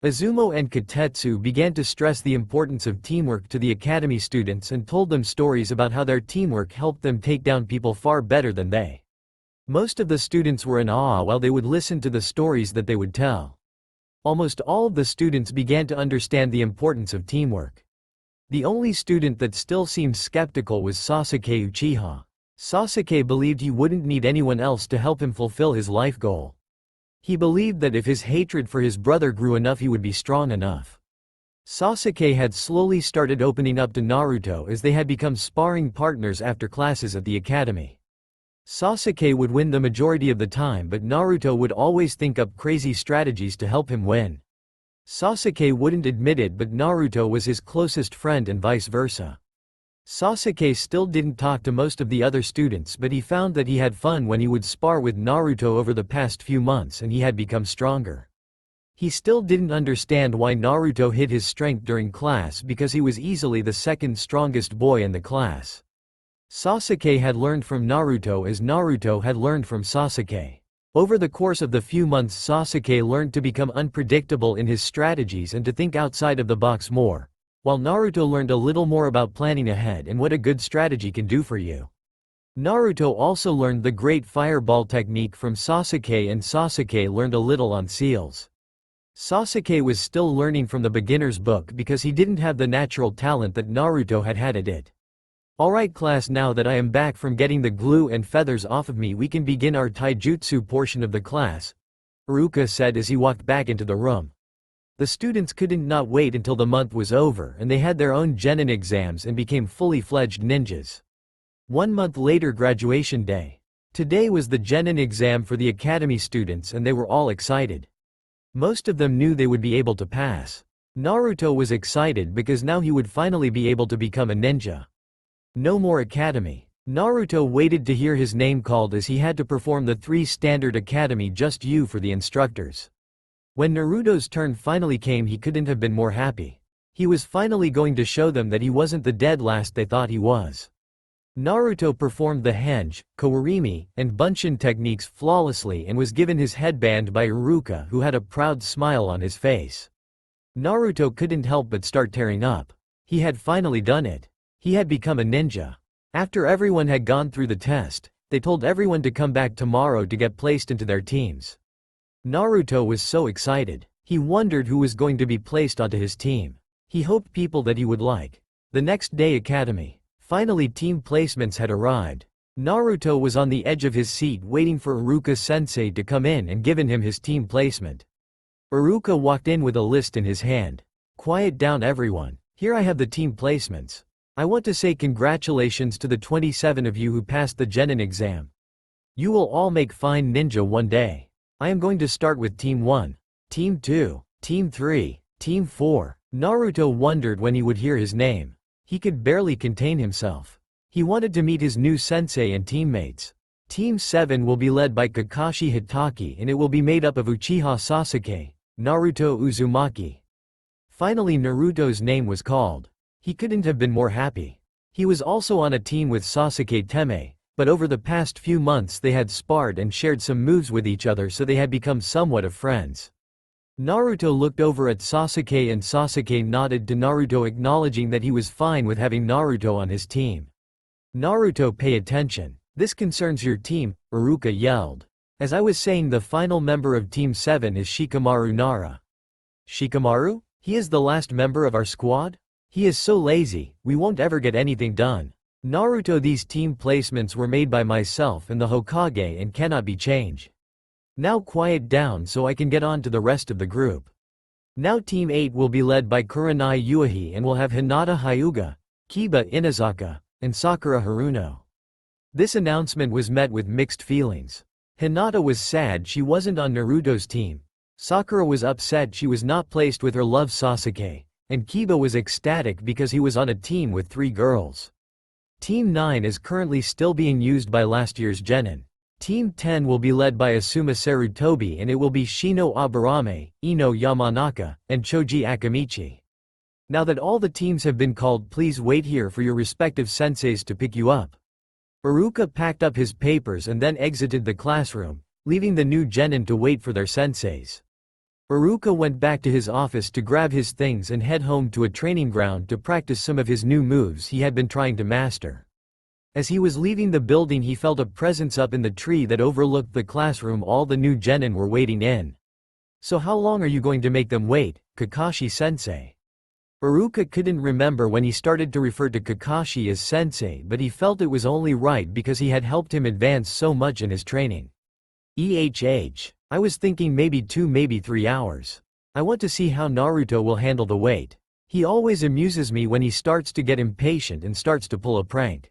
Azumo and Katetsu began to stress the importance of teamwork to the academy students and told them stories about how their teamwork helped them take down people far better than they. Most of the students were in awe while they would listen to the stories that they would tell. Almost all of the students began to understand the importance of teamwork. The only student that still seemed skeptical was Sasuke Uchiha. Sasuke believed he wouldn't need anyone else to help him fulfill his life goal. He believed that if his hatred for his brother grew enough, he would be strong enough. Sasuke had slowly started opening up to Naruto as they had become sparring partners after classes at the academy. Sasuke would win the majority of the time, but Naruto would always think up crazy strategies to help him win. Sasuke wouldn't admit it, but Naruto was his closest friend and vice versa. Sasuke still didn't talk to most of the other students, but he found that he had fun when he would spar with Naruto over the past few months, and he had become stronger. He still didn't understand why Naruto hid his strength during class because he was easily the second strongest boy in the class. Sasuke had learned from Naruto as Naruto had learned from Sasuke. Over the course of the few months, Sasuke learned to become unpredictable in his strategies and to think outside of the box more, while Naruto learned a little more about planning ahead and what a good strategy can do for you. Naruto also learned the great fireball technique from Sasuke, and Sasuke learned a little on seals. Sasuke was still learning from the beginner's book because he didn't have the natural talent that Naruto had had at it. "Alright class, now that I am back from getting the glue and feathers off of me, we can begin our taijutsu portion of the class," Iruka said as he walked back into the room. The students couldn't not wait until the month was over and they had their own genin exams and became fully fledged ninjas. 1 month later, graduation day. Today was the genin exam for the academy students and they were all excited. Most of them knew they would be able to pass. Naruto was excited because now he would finally be able to become a ninja. No more academy. Naruto waited to hear his name called as he had to perform the 3 standard academy just you for the instructors. When Naruto's turn finally came, he couldn't have been more happy. He was finally going to show them that he wasn't the dead last they thought he was. Naruto performed the henge, kawarimi, and bunshin techniques flawlessly and was given his headband by Iruka, who had a proud smile on his face. Naruto couldn't help but start tearing up. He had finally done it. He had become a ninja. After everyone had gone through the test, they told everyone to come back tomorrow to get placed into their teams. Naruto was so excited. He wondered who was going to be placed onto his team. He hoped people that he would like. The next day, academy. Finally, team placements had arrived. Naruto was on the edge of his seat waiting for Iruka-sensei to come in and given him his team placement. Iruka walked in with a list in his hand. "Quiet down everyone. Here I have the team placements. I want to say congratulations to the 27 of you who passed the genin exam. You will all make fine ninja one day. I am going to start with Team 1, Team 2, Team 3, Team 4. Naruto wondered when he would hear his name. He could barely contain himself. He wanted to meet his new sensei and teammates. Team 7 will be led by Kakashi Hitaki and it will be made up of Uchiha Sasuke, Naruto Uzumaki, Finally Naruto's name was called. He couldn't have been more happy. He was also on a team with Sasuke Teme, but over the past few months they had sparred and shared some moves with each other, so they had become somewhat of friends. Naruto looked over at Sasuke and Sasuke nodded to Naruto, acknowledging that he was fine with having Naruto on his team. Naruto, pay attention. This concerns your team, Iruka yelled. As I was saying, the final member of Team 7 is Shikamaru Nara. Shikamaru? He is the last member of our squad? He is so lazy, we won't ever get anything done. Naruto, these team placements were made by myself and the Hokage and cannot be changed. Now quiet down so I can get on to the rest of the group. Now Team 8 will be led by Kurenai Yuihi and will have Hinata Hyuga, Kiba Inazaka, and Sakura Haruno. This announcement was met with mixed feelings. Hinata was sad she wasn't on Naruto's team. Sakura was upset she was not placed with her love Sasuke, and Kiba was ecstatic because he was on a team with 3 girls. Team 9 is currently still being used by last year's Genin. Team 10 will be led by Asuma Sarutobi and it will be Shino Aburame, Ino Yamanaka, and Choji Akamichi. Now that all the teams have been called, please wait here for your respective senseis to pick you up. Iruka packed up his papers and then exited the classroom, leaving the new Genin to wait for their senseis. Iruka went back to his office to grab his things and head home to a training ground to practice some of his new moves he had been trying to master. As he was leaving the building, he felt a presence up in the tree that overlooked the classroom all the new Genin were waiting in. So how long are you going to make them wait, Kakashi-sensei? Iruka couldn't remember when he started to refer to Kakashi as sensei, but he felt it was only right because he had helped him advance so much in his training. I was thinking maybe 2, maybe 3 hours. I want to see how Naruto will handle the wait. He always amuses me when he starts to get impatient and starts to pull a prank.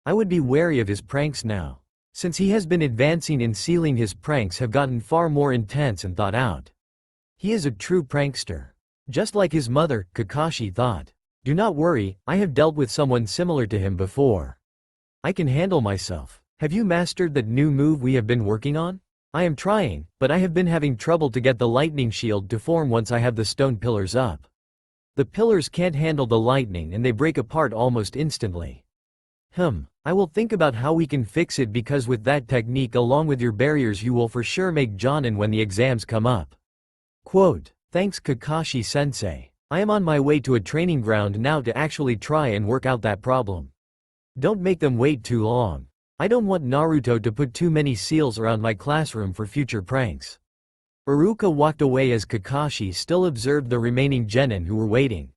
I would be wary of his pranks now. Since he has been advancing in sealing, his pranks have gotten far more intense and thought out. He is a true prankster. Just like his mother, Kakashi thought. Do not worry, I have dealt with someone similar to him before. I can handle myself. Have you mastered that new move we have been working on? I am trying, but I have been having trouble to get the lightning shield to form once I have the stone pillars up. The pillars can't handle the lightning and they break apart almost instantly. I will think about how we can fix it, because with that technique along with your barriers you will for sure make Jonin when the exams come up. Quote, thanks Kakashi-sensei. I am on my way to a training ground now to actually try and work out that problem. Don't make them wait too long. I don't want Naruto to put too many seals around my classroom for future pranks. Iruka walked away as Kakashi still observed the remaining Genin who were waiting.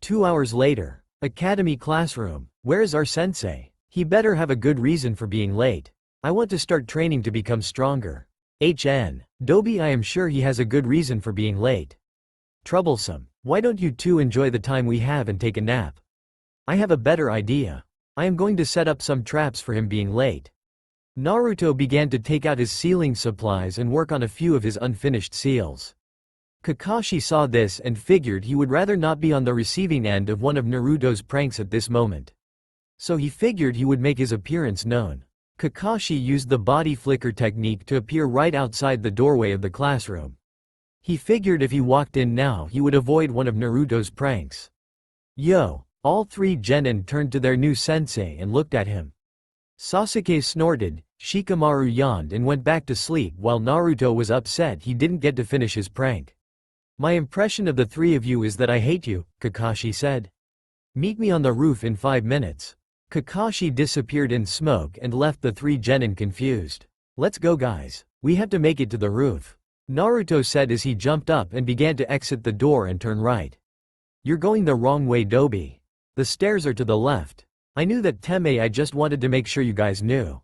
2 hours later. Academy classroom. Where is our sensei? He better have a good reason for being late. I want to start training to become stronger. Dobi, I am sure he has a good reason for being late. Troublesome. Why don't you two enjoy the time we have and take a nap? I have a better idea. I am going to set up some traps for him being late. Naruto began to take out his sealing supplies and work on a few of his unfinished seals. Kakashi saw this and figured he would rather not be on the receiving end of one of Naruto's pranks at this moment. So he figured he would make his appearance known. Kakashi used the body flicker technique to appear right outside the doorway of the classroom. He figured if he walked in now he would avoid one of Naruto's pranks. Yo! All 3 Genin turned to their new sensei and looked at him. Sasuke snorted, Shikamaru yawned and went back to sleep while Naruto was upset he didn't get to finish his prank. My impression of the 3 of you is that I hate you, Kakashi said. Meet me on the roof in 5 minutes. Kakashi disappeared in smoke and left the 3 Genin confused. Let's go guys. We have to make it to the roof. Naruto said as he jumped up and began to exit the door and turn right. You're going the wrong way, Dobi. The stairs are to the left. I knew that, Teme. I just wanted to make sure you guys knew.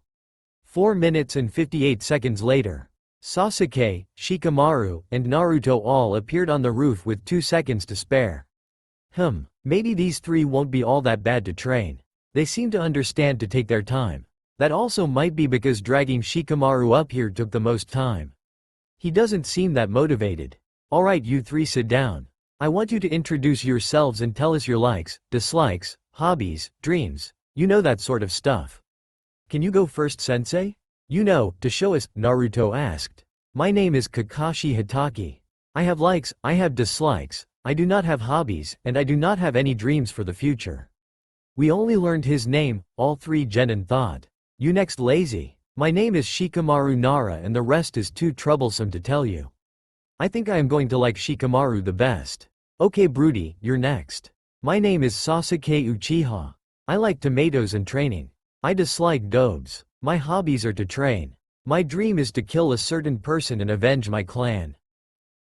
4 minutes and 58 seconds later. Sasuke, Shikamaru, and Naruto all appeared on the roof with 2 seconds to spare. Maybe these 3 won't be all that bad to train. They seem to understand to take their time. That also might be because dragging Shikamaru up here took the most time. He doesn't seem that motivated. Alright, you 3 sit down. I want you to introduce yourselves and tell us your likes, dislikes, hobbies, dreams, you know, that sort of stuff. Can you go first, sensei? To show us, Naruto asked. My name is Kakashi Hitaki. I have likes, I have dislikes, I do not have hobbies, and I do not have any dreams for the future. We only learned his name, all three genin thought. You next lazy. My name is Shikamaru Nara and the rest is too troublesome to tell you. I think I am going to like Shikamaru the best. Okay Broody, you're next. My name is Sasuke Uchiha. I like tomatoes and training. I dislike dobes. My hobbies are to train. My dream is to kill a certain person and avenge my clan.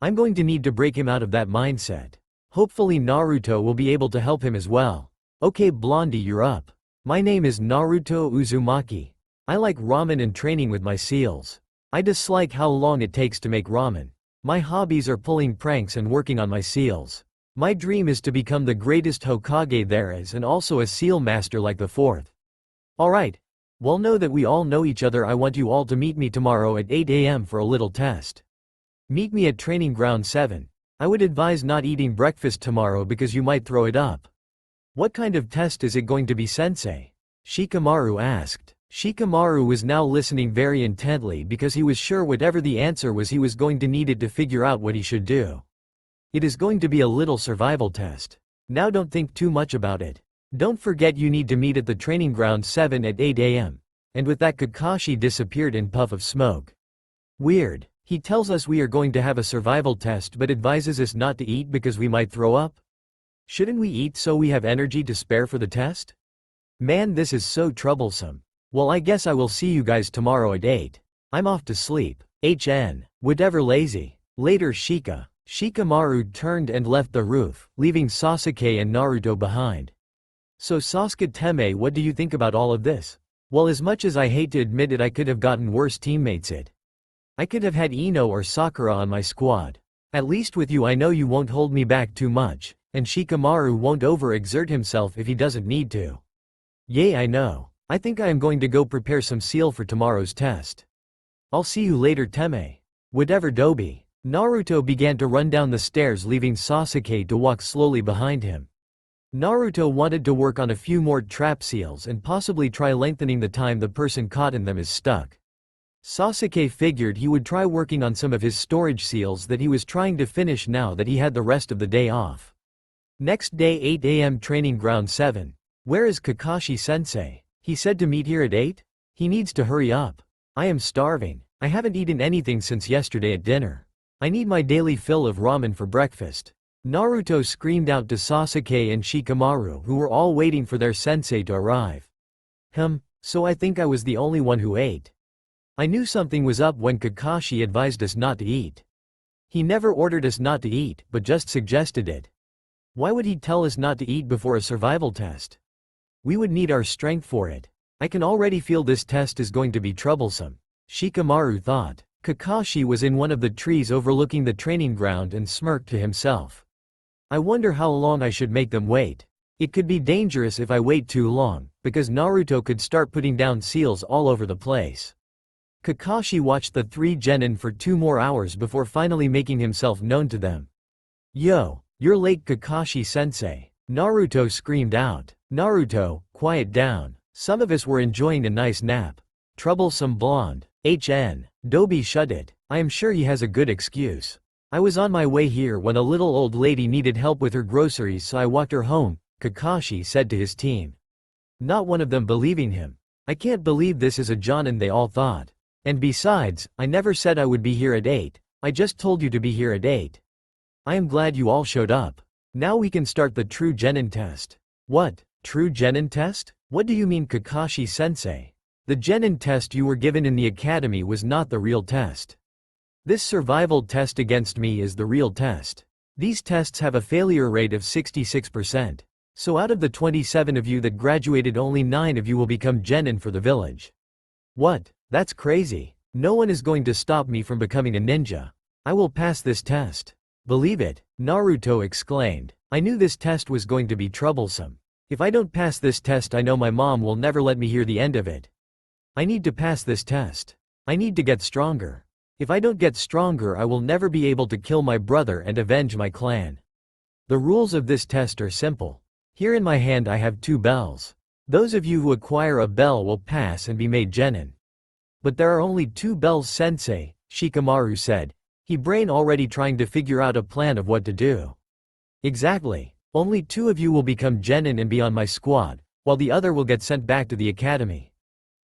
I'm going to need to break him out of that mindset. Hopefully Naruto will be able to help him as well. Okay Blondie, you're up. My name is Naruto Uzumaki. I like ramen and training with my seals. I dislike how long it takes to make ramen. My hobbies are pulling pranks and working on my seals. My dream is to become the greatest Hokage there is and also a seal master like the fourth. Alright. Well, know that we all know each other. I want you all to meet me tomorrow at 8 a.m. for a little test. Meet me at training ground 7. I would advise not eating breakfast tomorrow because you might throw it up. What kind of test is it going to be, sensei? Shikamaru asked. Shikamaru was now listening very intently because he was sure whatever the answer was he was going to need it to figure out what he should do. It is going to be a little survival test. Now don't think too much about it. Don't forget you need to meet at the training ground 7 at 8 a.m. And with that Kakashi disappeared in puff of smoke. Weird. He tells us we are going to have a survival test but advises us not to eat because we might throw up? Shouldn't we eat so we have energy to spare for the test? Man, this is so troublesome. Well, I guess I will see you guys tomorrow at 8. I'm off to sleep. Whatever lazy. Later Shikamaru turned and left the roof, leaving Sasuke and Naruto behind. So Sasuke Teme, what do you think about all of this? Well, as much as I hate to admit it, I could have gotten worse teammates. I could have had Ino or Sakura on my squad. At least with you I know you won't hold me back too much, and Shikamaru won't overexert himself if he doesn't need to. Yay, I know. I think I am going to go prepare some seal for tomorrow's test. I'll see you later Teme. Whatever Dobi. Naruto began to run down the stairs, leaving Sasuke to walk slowly behind him. Naruto wanted to work on a few more trap seals and possibly try lengthening the time the person caught in them is stuck. Sasuke figured he would try working on some of his storage seals that he was trying to finish now that he had the rest of the day off. Next day 8 a.m. training ground 7. Where is Kakashi-sensei? He said to meet here at 8? He needs to hurry up. I am starving. I haven't eaten anything since yesterday at dinner. I need my daily fill of ramen for breakfast. Naruto screamed out to Sasuke and Shikamaru, who were all waiting for their sensei to arrive. So I think I was the only one who ate. I knew something was up when Kakashi advised us not to eat. He never ordered us not to eat, but just suggested it. Why would he tell us not to eat before a survival test? We would need our strength for it. I can already feel this test is going to be troublesome. Shikamaru thought. Kakashi was in one of the trees overlooking the training ground and smirked to himself. I wonder how long I should make them wait. It could be dangerous if I wait too long, because Naruto could start putting down seals all over the place. Kakashi watched the three genin for 2 more hours before finally making himself known to them. Yo, you're late Kakashi-sensei. Naruto screamed out. Naruto, quiet down. Some of us were enjoying a nice nap. Troublesome blonde. Dobi, shut it. I am sure he has a good excuse. I was on my way here when a little old lady needed help with her groceries, so I walked her home, Kakashi said to his team. Not one of them believing him. I can't believe this is a jonin, they all thought. And besides, I never said I would be here at 8, I just told you to be here at 8. I am glad you all showed up. Now we can start the true genin test. What? True genin test? What do you mean Kakashi-sensei? The genin test you were given in the academy was not the real test. This survival test against me is the real test. These tests have a failure rate of 66%. So out of the 27 of you that graduated, only 9 of you will become genin for the village. What? That's crazy. No one is going to stop me from becoming a ninja. I will pass this test. Believe it, Naruto exclaimed. I knew this test was going to be troublesome. If I don't pass this test, I know my mom will never let me hear the end of it. I need to pass this test. I need to get stronger. If I don't get stronger, I will never be able to kill my brother and avenge my clan. The rules of this test are simple. Here in my hand I have 2 bells. Those of you who acquire a bell will pass and be made genin. But there are only 2 bells, sensei, Shikamaru said, he brain already trying to figure out a plan of what to do. Exactly. Only 2 of you will become genin and be on my squad, while the other will get sent back to the academy.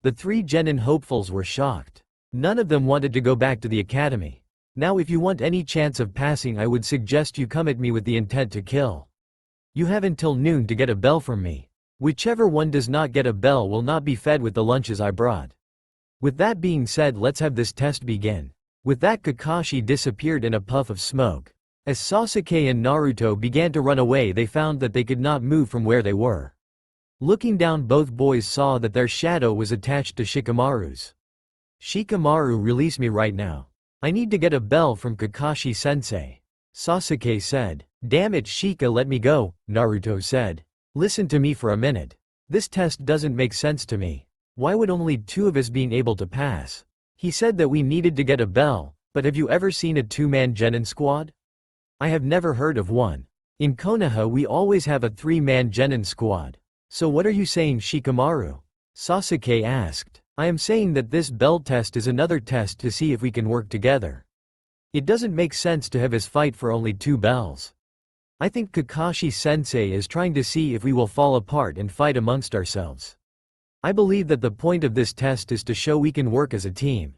The 3 genin hopefuls were shocked. None of them wanted to go back to the academy. Now if you want any chance of passing, I would suggest you come at me with the intent to kill. You have until noon to get a bell from me. Whichever one does not get a bell will not be fed with the lunches I brought. With that being said, let's have this test begin. With that, Kakashi disappeared in a puff of smoke. As Sasuke and Naruto began to run away, they found that they could not move from where they were. Looking down, both boys saw that their shadow was attached to Shikamaru's. Shikamaru, release me right now. I need to get a bell from Kakashi-sensei. Sasuke said. Damn it, Shika, let me go, Naruto said. Listen to me for a minute. This test doesn't make sense to me. Why would only 2 of us being able to pass? He said that we needed to get a bell, but have you ever seen a 2-man genin squad? I have never heard of one. In Konoha we always have a 3-man genin squad. So what are you saying, Shikamaru? Sasuke asked. I am saying that this bell test is another test to see if we can work together. It doesn't make sense to have us fight for only 2 bells. I think Kakashi-sensei is trying to see if we will fall apart and fight amongst ourselves. I believe that the point of this test is to show we can work as a team.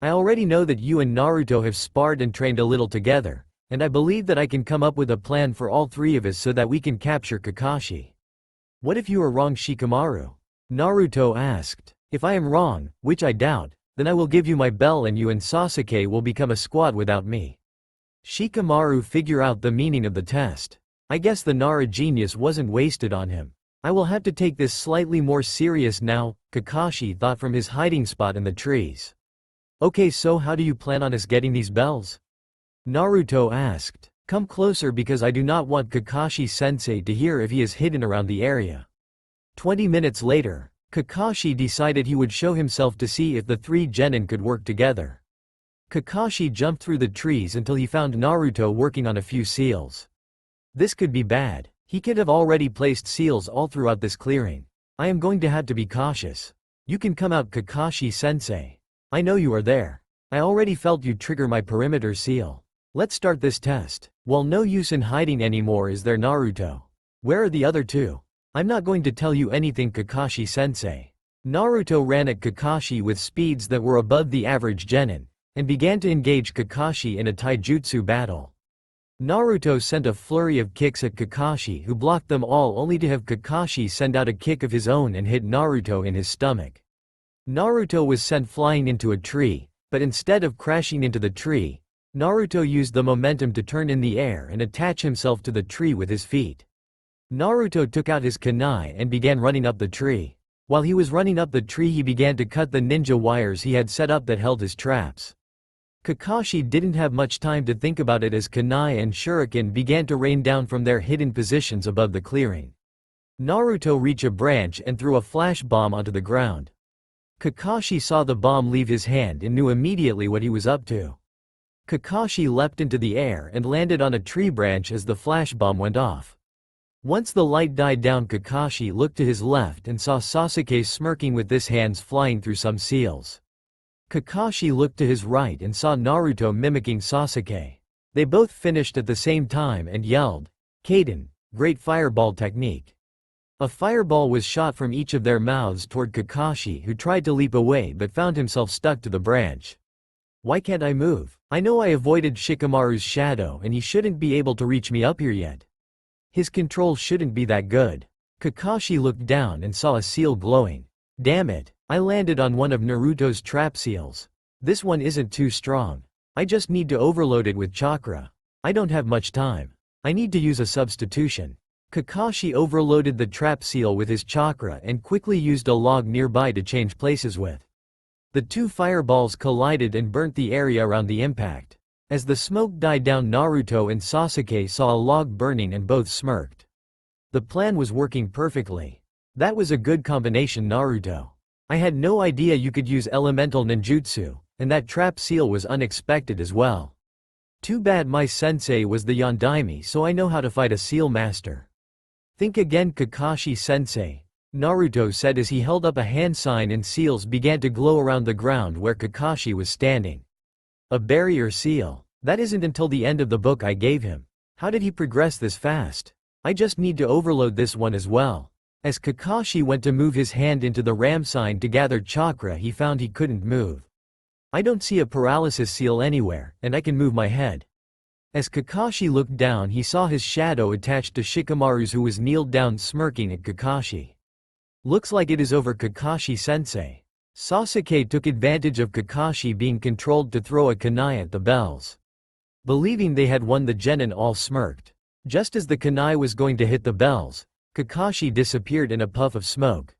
I already know that you and Naruto have sparred and trained a little together, and I believe that I can come up with a plan for all 3 of us so that we can capture Kakashi. What if you are wrong, Shikamaru? Naruto asked. If I am wrong, which I doubt, then I will give you my bell and you and Sasuke will become a squad without me. Shikamaru figure out the meaning of the test. I guess the Nara genius wasn't wasted on him. I will have to take this slightly more serious now, Kakashi thought from his hiding spot in the trees. Okay, so how do you plan on us getting these bells? Naruto asked. Come closer because I do not want Kakashi-sensei to hear if he is hidden around the area. 20 minutes later, Kakashi decided he would show himself to see if the 3 genin could work together. Kakashi jumped through the trees until he found Naruto working on a few seals. This could be bad. He could have already placed seals all throughout this clearing. I am going to have to be cautious. You can come out, Kakashi-sensei. I know you are there. I already felt you trigger my perimeter seal. Let's start this test. Well, no use in hiding anymore, is there, Naruto? Where are the other 2? I'm not going to tell you anything, Kakashi-sensei. Naruto ran at Kakashi with speeds that were above the average genin, and began to engage Kakashi in a taijutsu battle. Naruto sent a flurry of kicks at Kakashi, who blocked them all only to have Kakashi send out a kick of his own and hit Naruto in his stomach. Naruto was sent flying into a tree, but instead of crashing into the tree, Naruto used the momentum to turn in the air and attach himself to the tree with his feet. Naruto took out his kunai and began running up the tree. While he was running up the tree, he began to cut the ninja wires he had set up that held his traps. Kakashi didn't have much time to think about it as kunai and shuriken began to rain down from their hidden positions above the clearing. Naruto reached a branch and threw a flash bomb onto the ground. Kakashi saw the bomb leave his hand and knew immediately what he was up to. Kakashi leapt into the air and landed on a tree branch as the flash bomb went off. Once the light died down, Kakashi looked to his left and saw Sasuke smirking with his hands flying through some seals. Kakashi looked to his right and saw Naruto mimicking Sasuke. They both finished at the same time and yelled, "Kaden, great fireball technique." A fireball was shot from each of their mouths toward Kakashi, who tried to leap away but found himself stuck to the branch. Why can't I move? I know I avoided Shikamaru's shadow and he shouldn't be able to reach me up here yet. His control shouldn't be that good. Kakashi looked down and saw a seal glowing. Damn it, I landed on one of Naruto's trap seals. This one isn't too strong. I just need to overload it with chakra. I don't have much time. I need to use a substitution. Kakashi overloaded the trap seal with his chakra and quickly used a log nearby to change places with. The 2 fireballs collided and burnt the area around the impact. As the smoke died down, Naruto and Sasuke saw a log burning and both smirked. The plan was working perfectly. That was a good combination, Naruto. I had no idea you could use elemental ninjutsu, and that trap seal was unexpected as well. Too bad my sensei was the Yondaime, so I know how to fight a seal master. Think again, Kakashi-sensei, Naruto said as he held up a hand sign and seals began to glow around the ground where Kakashi was standing. A barrier seal. That isn't until the end of the book I gave him. How did he progress this fast? I just need to overload this one as well. As Kakashi went to move his hand into the ram sign to gather chakra, he found he couldn't move. I don't see a paralysis seal anywhere, and I can move my head. As Kakashi looked down, he saw his shadow attached to Shikamaru's, who was kneeled down smirking at Kakashi. Looks like it is over, Kakashi-sensei. Sasuke took advantage of Kakashi being controlled to throw a kunai at the bells. Believing they had won, the genin all smirked. Just as the kunai was going to hit the bells, Kakashi disappeared in a puff of smoke.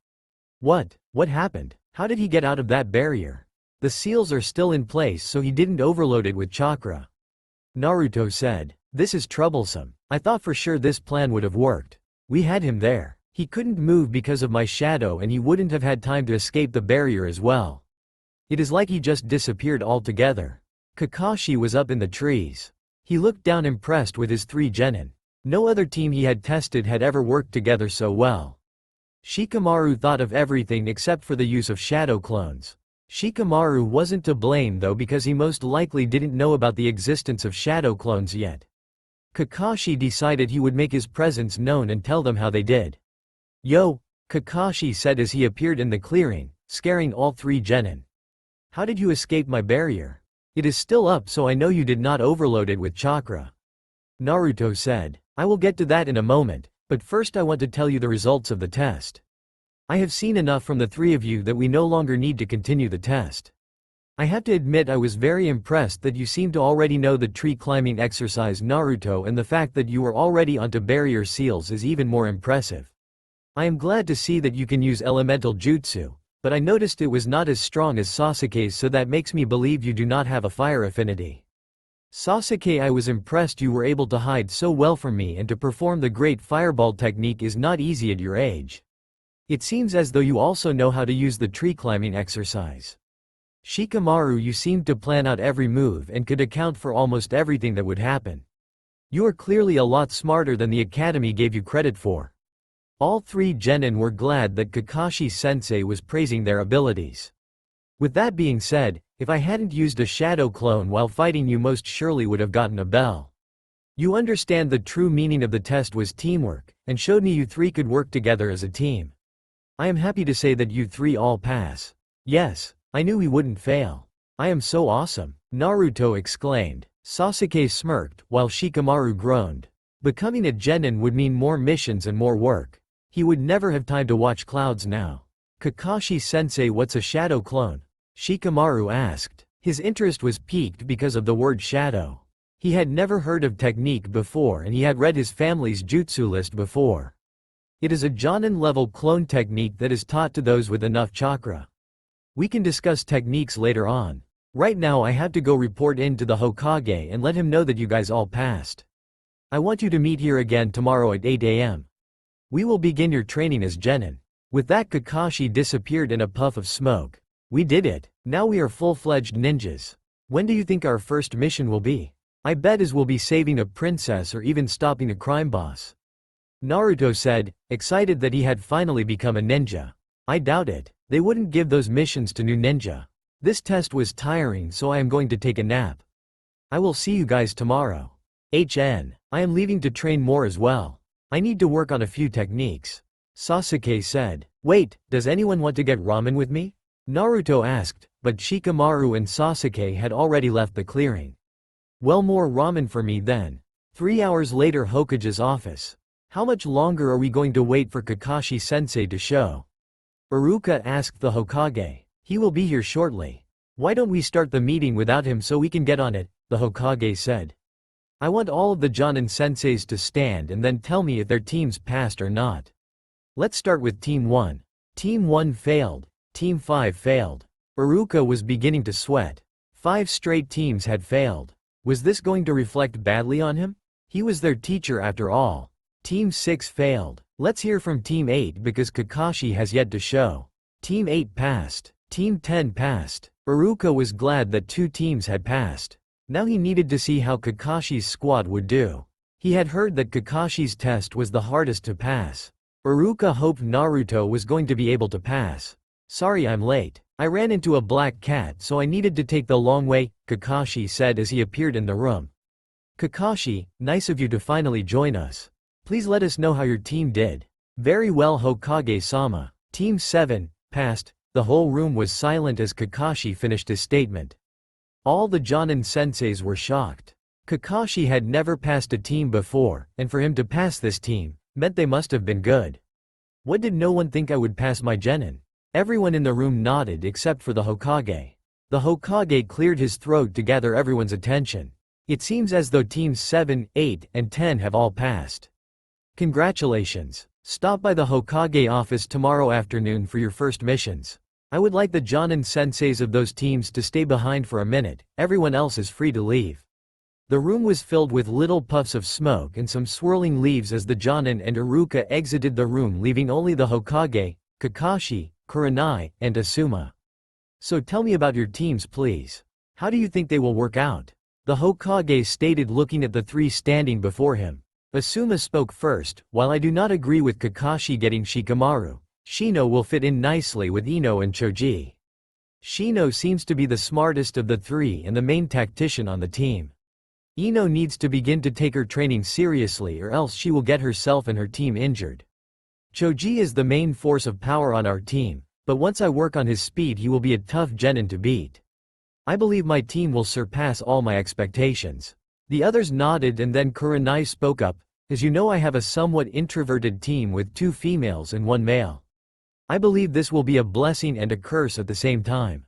What happened? How did he get out of that barrier? The seals are still in place, so he didn't overload it with chakra. Naruto said, "This is troublesome. I thought for sure this plan would have worked. We had him there. He couldn't move because of my shadow, and he wouldn't have had time to escape the barrier as well. It is like he just disappeared altogether." Kakashi was up in the trees. He looked down impressed with his 3 genin. No other team he had tested had ever worked together so well. Shikamaru thought of everything except for the use of shadow clones. Shikamaru wasn't to blame though, because he most likely didn't know about the existence of shadow clones yet. Kakashi decided he would make his presence known and tell them how they did. "Yo," Kakashi said as he appeared in the clearing, scaring all 3 genin. "How did you escape my barrier? It is still up, so I know you did not overload it with chakra." Naruto said, "I will get to that in a moment, but first I want to tell you the results of the test. I have seen enough from the 3 of you that we no longer need to continue the test. I have to admit I was very impressed that you seem to already know the tree climbing exercise, Naruto, and the fact that you were already onto barrier seals is even more impressive. I am glad to see that you can use elemental jutsu, but I noticed it was not as strong as Sasuke's, so that makes me believe you do not have a fire affinity. Sasuke, I was impressed you were able to hide so well from me, and to perform the great fireball technique is not easy at your age. It seems as though you also know how to use the tree climbing exercise. Shikamaru, you seemed to plan out every move and could account for almost everything that would happen. You are clearly a lot smarter than the academy gave you credit for." All 3 genin were glad that Kakashi-sensei was praising their abilities. "With that being said, if I hadn't used a shadow clone while fighting, you most surely would have gotten a bell. You understand the true meaning of the test was teamwork, and showed me you 3 could work together as a team. I am happy to say that you 3 all pass." "Yes, I knew we wouldn't fail. I am so awesome," Naruto exclaimed. Sasuke smirked, while Shikamaru groaned. Becoming a genin would mean more missions and more work. He would never have time to watch clouds now. "Kakashi-sensei, what's a shadow clone?" Shikamaru asked. His interest was piqued because of the word shadow. He had never heard of technique before, and he had read his family's jutsu list before. It is a Jonin-level clone technique that is taught to those with enough chakra. We can discuss techniques later on. Right now I have to go report in to the Hokage and let him know that you guys all passed. I want you to meet here again tomorrow at 8 AM. We will begin your training as genin." With that, Kakashi disappeared in a puff of smoke. "We did it. Now we are full-fledged ninjas. When do you think our first mission will be?" "I bet it will be saving a princess or even stopping a crime boss," Naruto said, excited that he had finally become a ninja. "I doubt it. They wouldn't give those missions to new ninja. This test was tiring, so I am going to take a nap. I will see you guys tomorrow. I am leaving to train more as well. I need to work on a few techniques," Sasuke said. "Wait, does anyone want to get ramen with me?" Naruto asked, but Shikamaru and Sasuke had already left the clearing. "Well, more ramen for me then." 3 hours later, Hokage's office. "How much longer are we going to wait for Kakashi-sensei to show?" Iruka asked the Hokage. "He will be here shortly. Why don't we start the meeting without him so we can get on it?" the Hokage said. "I want all of the Jonin senseis to stand and then tell me if their teams passed or not. Let's start with Team 1. Team 1 failed. Team 5 failed." Iruka was beginning to sweat. 5 straight teams had failed. Was this going to reflect badly on him? He was their teacher after all. Team 6 failed. Let's hear from Team 8 because Kakashi has yet to show. Team 8 passed. Team 10 passed. Iruka was glad that 2 teams had passed. Now he needed to see how Kakashi's squad would do. He had heard that Kakashi's test was the hardest to pass. Iruka hoped Naruto was going to be able to pass. "Sorry I'm late. I ran into a black cat, so I needed to take the long way," Kakashi said as he appeared in the room. Kakashi, nice of you to finally join us. Please let us know how your team did. Very well, Hokage-sama. Team 7, passed. The whole room was silent as Kakashi finished his statement. All the Jonin senseis were shocked. Kakashi had never passed a team before, and for him to pass this team, meant they must have been good. What did no one think I would pass my genin? Everyone in the room nodded except for the Hokage. The Hokage cleared his throat to gather everyone's attention. It seems as though teams 7, 8, and 10 have all passed. Congratulations. Stop by the Hokage office tomorrow afternoon for your first missions. I would like the Jonin senseis of those teams to stay behind for a minute, everyone else is free to leave. The room was filled with little puffs of smoke and some swirling leaves as the Jonin and Iruka exited the room, leaving only the Hokage, Kakashi, Kurenai, and Asuma. So tell me about your teams, please. How do you think they will work out? The Hokage stated, looking at the three standing before him. Asuma spoke first. While I do not agree with Kakashi getting Shikamaru, Shino will fit in nicely with Ino and Choji. Shino seems to be the smartest of the three and the main tactician on the team. Ino needs to begin to take her training seriously, or else she will get herself and her team injured. Choji is the main force of power on our team, but once I work on his speed he will be a tough genin to beat. I believe my team will surpass all my expectations. The others nodded, and then Kurenai spoke up. As you know, I have a somewhat introverted team with 2 females and 1 male. I believe this will be a blessing and a curse at the same time.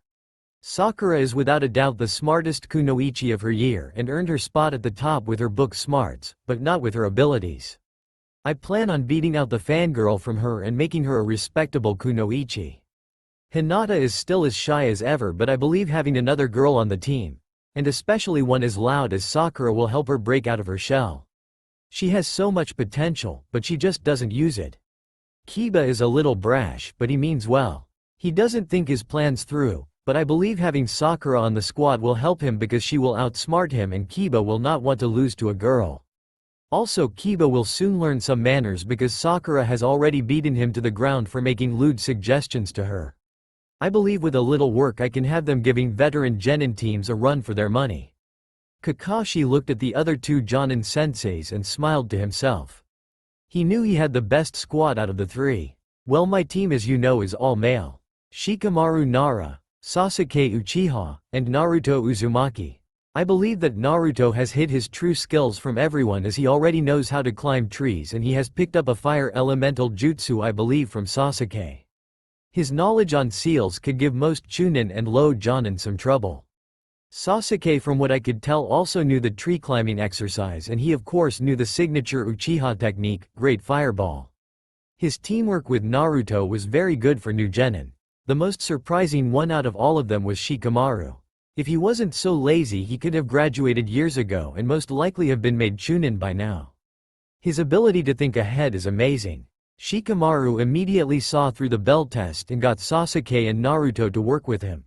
Sakura is without a doubt the smartest kunoichi of her year and earned her spot at the top with her book smarts, but not with her abilities. I plan on beating out the fangirl from her and making her a respectable kunoichi. Hinata is still as shy as ever, but I believe having another girl on the team, and especially one as loud as Sakura, will help her break out of her shell. She has so much potential, but she just doesn't use it. Kiba is a little brash, but he means well. He doesn't think his plans through, but I believe having Sakura on the squad will help him because she will outsmart him and Kiba will not want to lose to a girl. Also, Kiba will soon learn some manners because Sakura has already beaten him to the ground for making lewd suggestions to her. I believe with a little work I can have them giving veteran genin teams a run for their money. Kakashi looked at the other 2 Jonin senseis and smiled to himself. He knew he had the best squad out of the 3. Well, my team, as you know, is all male. Shikamaru Nara, Sasuke Uchiha, and Naruto Uzumaki. I believe that Naruto has hid his true skills from everyone, as he already knows how to climb trees and he has picked up a fire elemental jutsu, I believe, from Sasuke. His knowledge on seals could give most Chunin and low Jonin some trouble. Sasuke, from what I could tell, also knew the tree climbing exercise, and he of course knew the signature Uchiha technique, Great Fireball. His teamwork with Naruto was very good for new genin. The most surprising one out of all of them was Shikamaru. If he wasn't so lazy he could have graduated years ago and most likely have been made Chunin by now. His ability to think ahead is amazing. Shikamaru immediately saw through the bell test and got Sasuke and Naruto to work with him.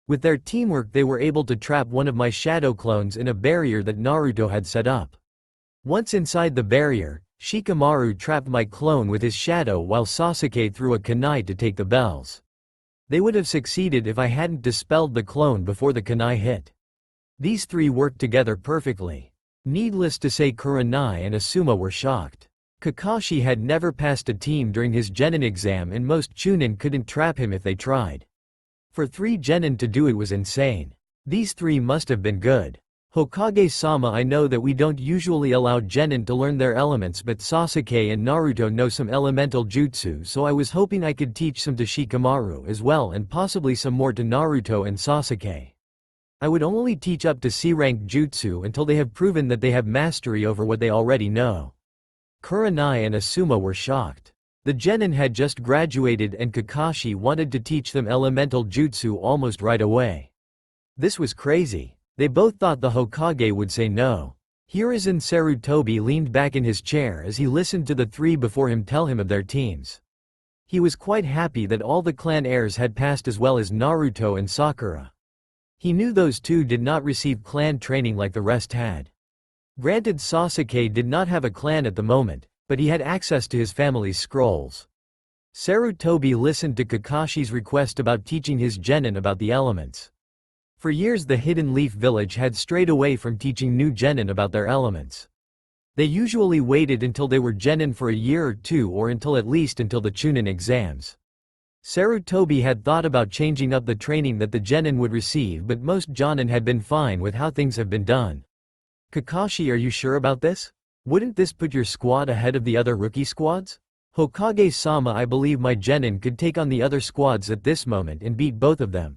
With their teamwork they were able to trap one of my shadow clones in a barrier that Naruto had set up. Once inside the barrier, Shikamaru trapped my clone with his shadow while Sasuke threw a kunai to take the bells. They would have succeeded if I hadn't dispelled the clone before the kunai hit. These 3 worked together perfectly. Needless to say, Kurenai and Asuma were shocked. Kakashi had never passed a team during his genin exam, and most Chunin couldn't trap him if they tried. For 3 genin to do it was insane. These 3 must have been good. Hokage-sama, I know that we don't usually allow genin to learn their elements, but Sasuke and Naruto know some elemental jutsu, so I was hoping I could teach some to Shikamaru as well, and possibly some more to Naruto and Sasuke. I would only teach up to C-rank jutsu until they have proven that they have mastery over what they already know. Kurenai and Asuma were shocked. The genin had just graduated and Kakashi wanted to teach them elemental jutsu almost right away. This was crazy. They both thought the Hokage would say no. Hiruzen Sarutobi leaned back in his chair as he listened to the 3 before him tell him of their teams. He was quite happy that all the clan heirs had passed as well as Naruto and Sakura. He knew those 2 did not receive clan training like the rest had. Granted, Sasuke did not have a clan at the moment, but he had access to his family's scrolls. Sarutobi listened to Kakashi's request about teaching his genin about the elements. For years the Hidden Leaf Village had strayed away from teaching new genin about their elements. They usually waited until they were genin for a year or two, or at least until the Chunin exams. Sarutobi had thought about changing up the training that the genin would receive, but most jonin had been fine with how things have been done. Kakashi, are you sure about this? Wouldn't this put your squad ahead of the other rookie squads? Hokage-sama, I believe my genin could take on the other squads at this moment and beat both of them.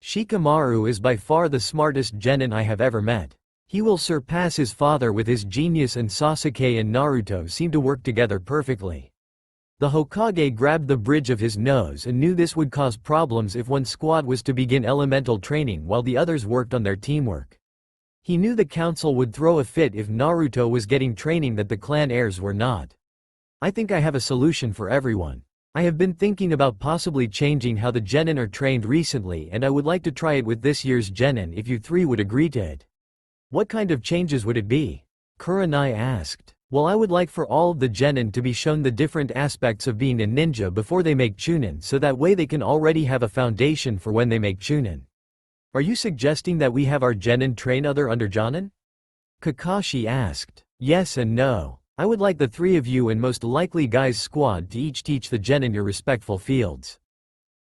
Shikamaru is by far the smartest genin I have ever met. He will surpass his father with his genius, and Sasuke and Naruto seem to work together perfectly. The Hokage grabbed the bridge of his nose and knew this would cause problems if one squad was to begin elemental training while the others worked on their teamwork. He knew the council would throw a fit if Naruto was getting training that the clan heirs were not. I think I have a solution for everyone. I have been thinking about possibly changing how the genin are trained recently, and I would like to try it with this year's genin if you three would agree to it. What kind of changes would it be? Kurenai asked. Well, I would like for all of the genin to be shown the different aspects of being a ninja before they make Chunin, so that way they can already have a foundation for when they make Chunin. Are you suggesting that we have our genin train other under Jonin? Kakashi asked. Yes and no. I would like the three of you and most likely Guy's squad to each teach the genin your respectful fields.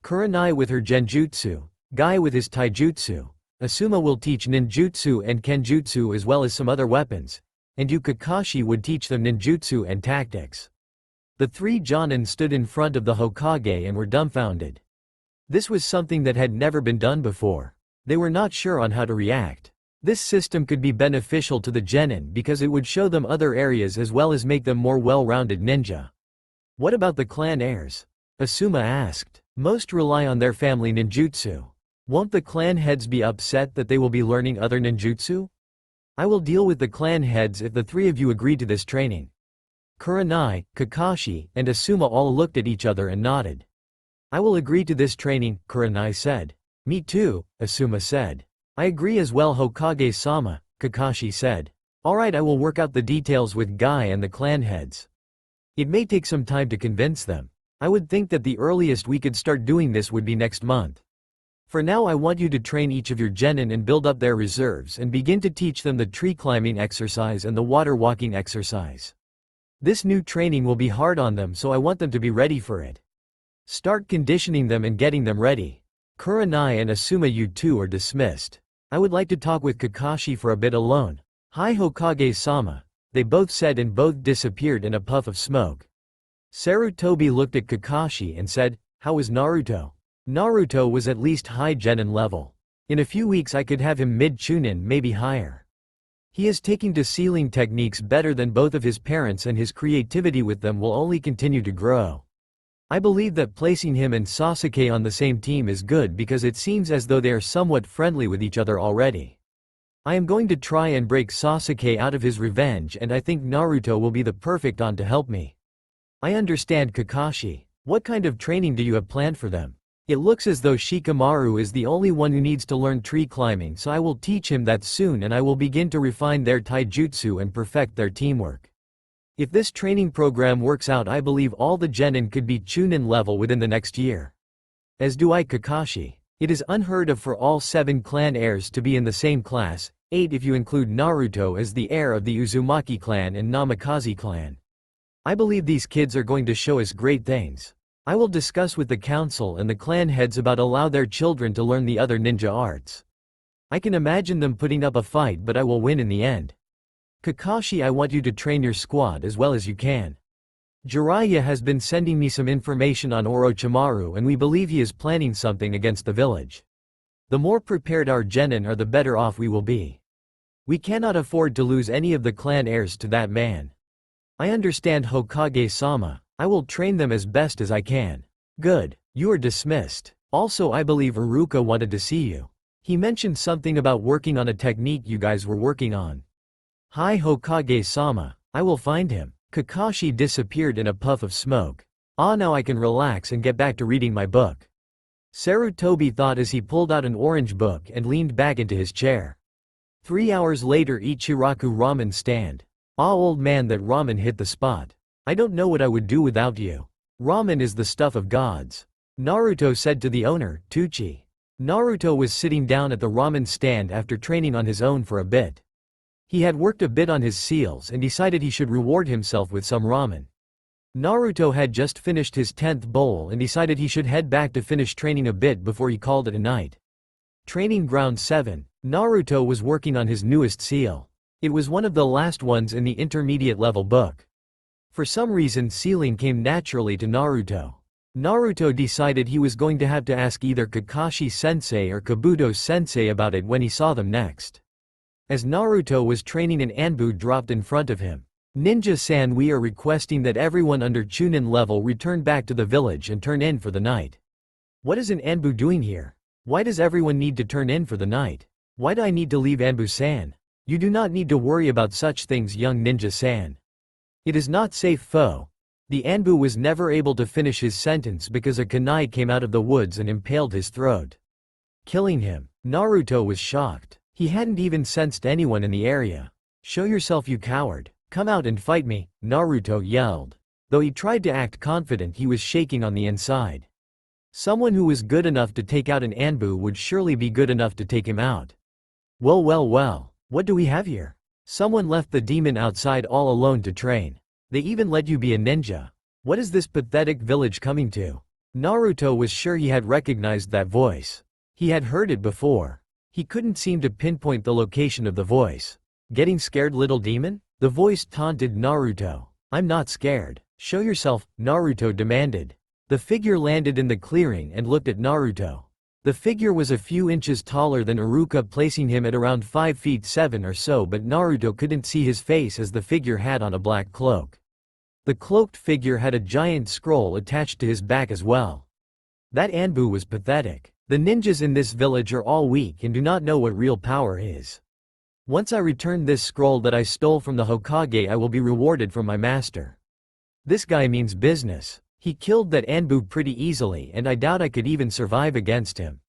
Kurenai with her genjutsu, Guy with his taijutsu, Asuma will teach ninjutsu and kenjutsu as well as some other weapons, and you Kakashi would teach them ninjutsu and tactics. The three jonin stood in front of the Hokage and were dumbfounded. This was something that had never been done before. They were not sure on how to react. This system could be beneficial to the genin because it would show them other areas as well as make them more well-rounded ninja. What about the clan heirs? Asuma asked. Most rely on their family ninjutsu. Won't the clan heads be upset that they will be learning other ninjutsu? I will deal with the clan heads if the three of you agree to this training. Kurenai, Kakashi, and Asuma all looked at each other and nodded. I will agree to this training, Kurenai said. Me too, Asuma said. I agree as well, Hokage-sama, Kakashi said. Alright, I will work out the details with Guy and the clan heads. It may take some time to convince them. I would think that the earliest we could start doing this would be next month. For now I want you to train each of your genin and build up their reserves and begin to teach them the tree climbing exercise and the water walking exercise. This new training will be hard on them, so I want them to be ready for it. Start conditioning them and getting them ready. Kurenai and Asuma, you two are dismissed. I would like to talk with Kakashi for a bit alone. Hi Hokage-sama, they both said and both disappeared in a puff of smoke. Sarutobi looked at Kakashi and said, how is Naruto? Naruto was at least high genin level. In a few weeks I could have him mid-chunin, maybe higher. He is taking to sealing techniques better than both of his parents, and his creativity with them will only continue to grow. I believe that placing him and Sasuke on the same team is good because it seems as though they are somewhat friendly with each other already. I am going to try and break Sasuke out of his revenge, and I think Naruto will be the perfect one to help me. I understand, Kakashi. What kind of training do you have planned for them? It looks as though Shikamaru is the only one who needs to learn tree climbing, so I will teach him that soon, and I will begin to refine their taijutsu and perfect their teamwork. If this training program works out, I believe all the genin could be Chunin level within the next year. As do I, Kakashi. It is unheard of for all 7 clan heirs to be in the same class, 8 if you include Naruto as the heir of the Uzumaki clan and Namikaze clan. I believe these kids are going to show us great things. I will discuss with the council and the clan heads about allow their children to learn the other ninja arts. I can imagine them putting up a fight, but I will win in the end. Kakashi, I want you to train your squad as well as you can. Jiraiya has been sending me some information on Orochimaru, and we believe he is planning something against the village. The more prepared our genin are, the better off we will be. We cannot afford to lose any of the clan heirs to that man. I understand, Hokage-sama. I will train them as best as I can. Good. You are dismissed. Also, I believe Iruka wanted to see you. He mentioned something about working on a technique you guys were working on. Hi Hokage-sama, I will find him. Kakashi disappeared in a puff of smoke. Ah, now I can relax and get back to reading my book. Sarutobi thought as he pulled out an orange book and leaned back into his chair. 3 hours later, Ichiraku ramen stand. Ah, old man, that ramen hit the spot. I don't know what I would do without you. Ramen is the stuff of gods. Naruto said to the owner, Tucci. Naruto was sitting down at the ramen stand after training on his own for a bit. He had worked a bit on his seals and decided he should reward himself with some ramen. Naruto had just finished his 10th bowl and decided he should head back to finish training a bit before he called it a night. Training Ground 7. Naruto was working on his newest seal. It was one of the last ones in the intermediate level book. For some reason sealing came naturally to Naruto. Naruto decided he was going to have to ask either Kakashi-sensei or Kabuto-sensei about it when he saw them next. As Naruto was training, an Anbu dropped in front of him. "Ninja-san, we are requesting that everyone under Chunin level return back to the village and turn in for the night." What is an Anbu doing here? Why does everyone need to turn in for the night? Why do I need to leave Anbu-san? You do not need to worry about such things, young ninja-san. It is not safe, foe. The Anbu was never able to finish his sentence because a kunai came out of the woods and impaled his throat, killing him. Naruto was shocked. He hadn't even sensed anyone in the area. "Show yourself, you coward. Come out and fight me," Naruto yelled. Though he tried to act confident, he was shaking on the inside. Someone who was good enough to take out an Anbu would surely be good enough to take him out. Well, what do we have here? Someone left the demon outside all alone to train. They even let you be a ninja. What is this pathetic village coming to? Naruto was sure he had recognized that voice. He had heard it before. He couldn't seem to pinpoint the location of the voice. "Getting scared, little demon?" The voice taunted Naruto. "I'm not scared. Show yourself," Naruto demanded. The figure landed in the clearing and looked at Naruto. The figure was a few inches taller than Iruka, placing him at around 5 feet 7 or so, but Naruto couldn't see his face as the figure had on a black cloak. The cloaked figure had a giant scroll attached to his back as well. That Anbu was pathetic. The ninjas in this village are all weak and do not know what real power is. Once I return this scroll that I stole from the Hokage, I will be rewarded from my master. This guy means business. He killed that Anbu pretty easily, and I doubt I could even survive against him.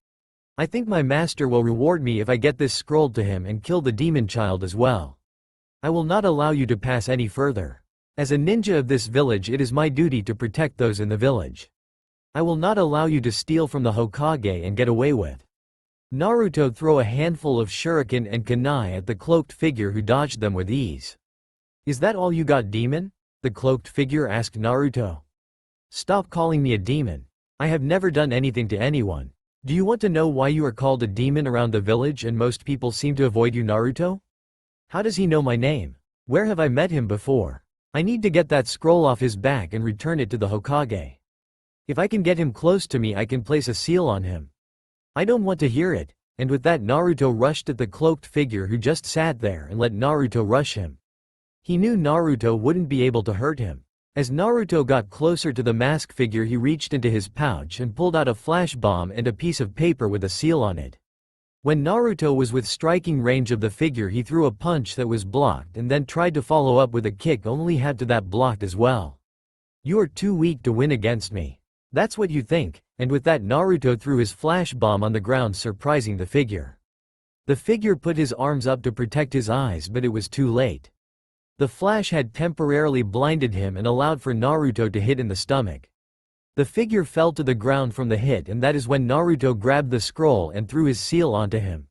I think my master will reward me if I get this scroll to him and kill the demon child as well. I will not allow you to pass any further. As a ninja of this village, it is my duty to protect those in the village. I will not allow you to steal from the Hokage and get away with. Naruto threw a handful of shuriken and kunai at the cloaked figure, who dodged them with ease. "Is that all you got, demon?" the cloaked figure asked Naruto. "Stop calling me a demon. I have never done anything to anyone. Do you want to know why you are called a demon around the village and most people seem to avoid you, Naruto? How does he know my name? Where have I met him before? I need to get that scroll off his back and return it to the Hokage. If I can get him close to me, I can place a seal on him." "I don't want to hear it." And with that, Naruto rushed at the cloaked figure, who just sat there and let Naruto rush him. He knew Naruto wouldn't be able to hurt him. As Naruto got closer to the mask figure, he reached into his pouch and pulled out a flash bomb and a piece of paper with a seal on it. When Naruto was with striking range of the figure, he threw a punch that was blocked and then tried to follow up with a kick, only had to that blocked as well. "You are too weak to win against me. That's what you think." And with that, Naruto threw his flash bomb on the ground, surprising the figure. The figure put his arms up to protect his eyes, but it was too late. The flash had temporarily blinded him and allowed for Naruto to hit in the stomach. The figure fell to the ground from the hit, and that is when Naruto grabbed the scroll and threw his seal onto him.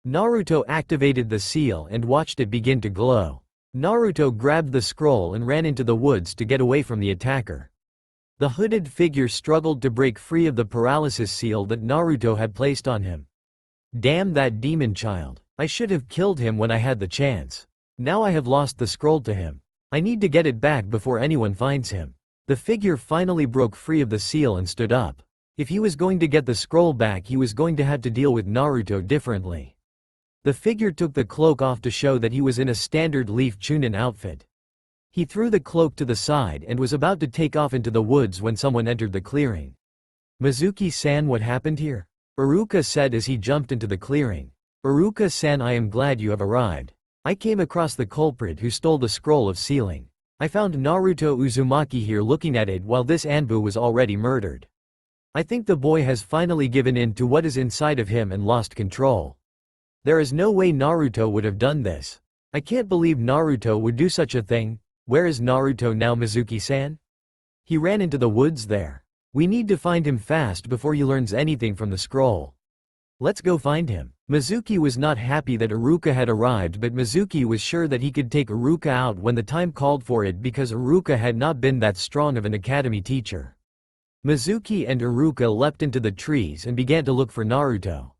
Naruto activated the seal and watched it begin to glow. Naruto grabbed the scroll and ran into the woods to get away from the attacker. The hooded figure struggled to break free of the paralysis seal that Naruto had placed on him. "Damn that demon child. I should have killed him when I had the chance. Now I have lost the scroll to him. I need to get it back before anyone finds him." The figure finally broke free of the seal and stood up. If he was going to get the scroll back, he was going to have to deal with Naruto differently. The figure took the cloak off to show that he was in a standard Leaf Chunin outfit. He threw the cloak to the side and was about to take off into the woods when someone entered the clearing. "Mizuki-san, what happened here?" Iruka said as he jumped into the clearing. "Iruka-san, I am glad you have arrived. I came across the culprit who stole the scroll of sealing. I found Naruto Uzumaki here looking at it while this Anbu was already murdered. I think the boy has finally given in to what is inside of him and lost control. There is no way Naruto would have done this. I can't believe Naruto would do such a thing. Where is Naruto now, Mizuki-san? He ran into the woods there. We need to find him fast before he learns anything from the scroll." Let's go find him. Mizuki was not happy that Iruka had arrived, but Mizuki was sure that he could take Iruka out when the time called for it because Iruka had not been that strong of an academy teacher. Mizuki and Iruka leapt into the trees and began to look for Naruto.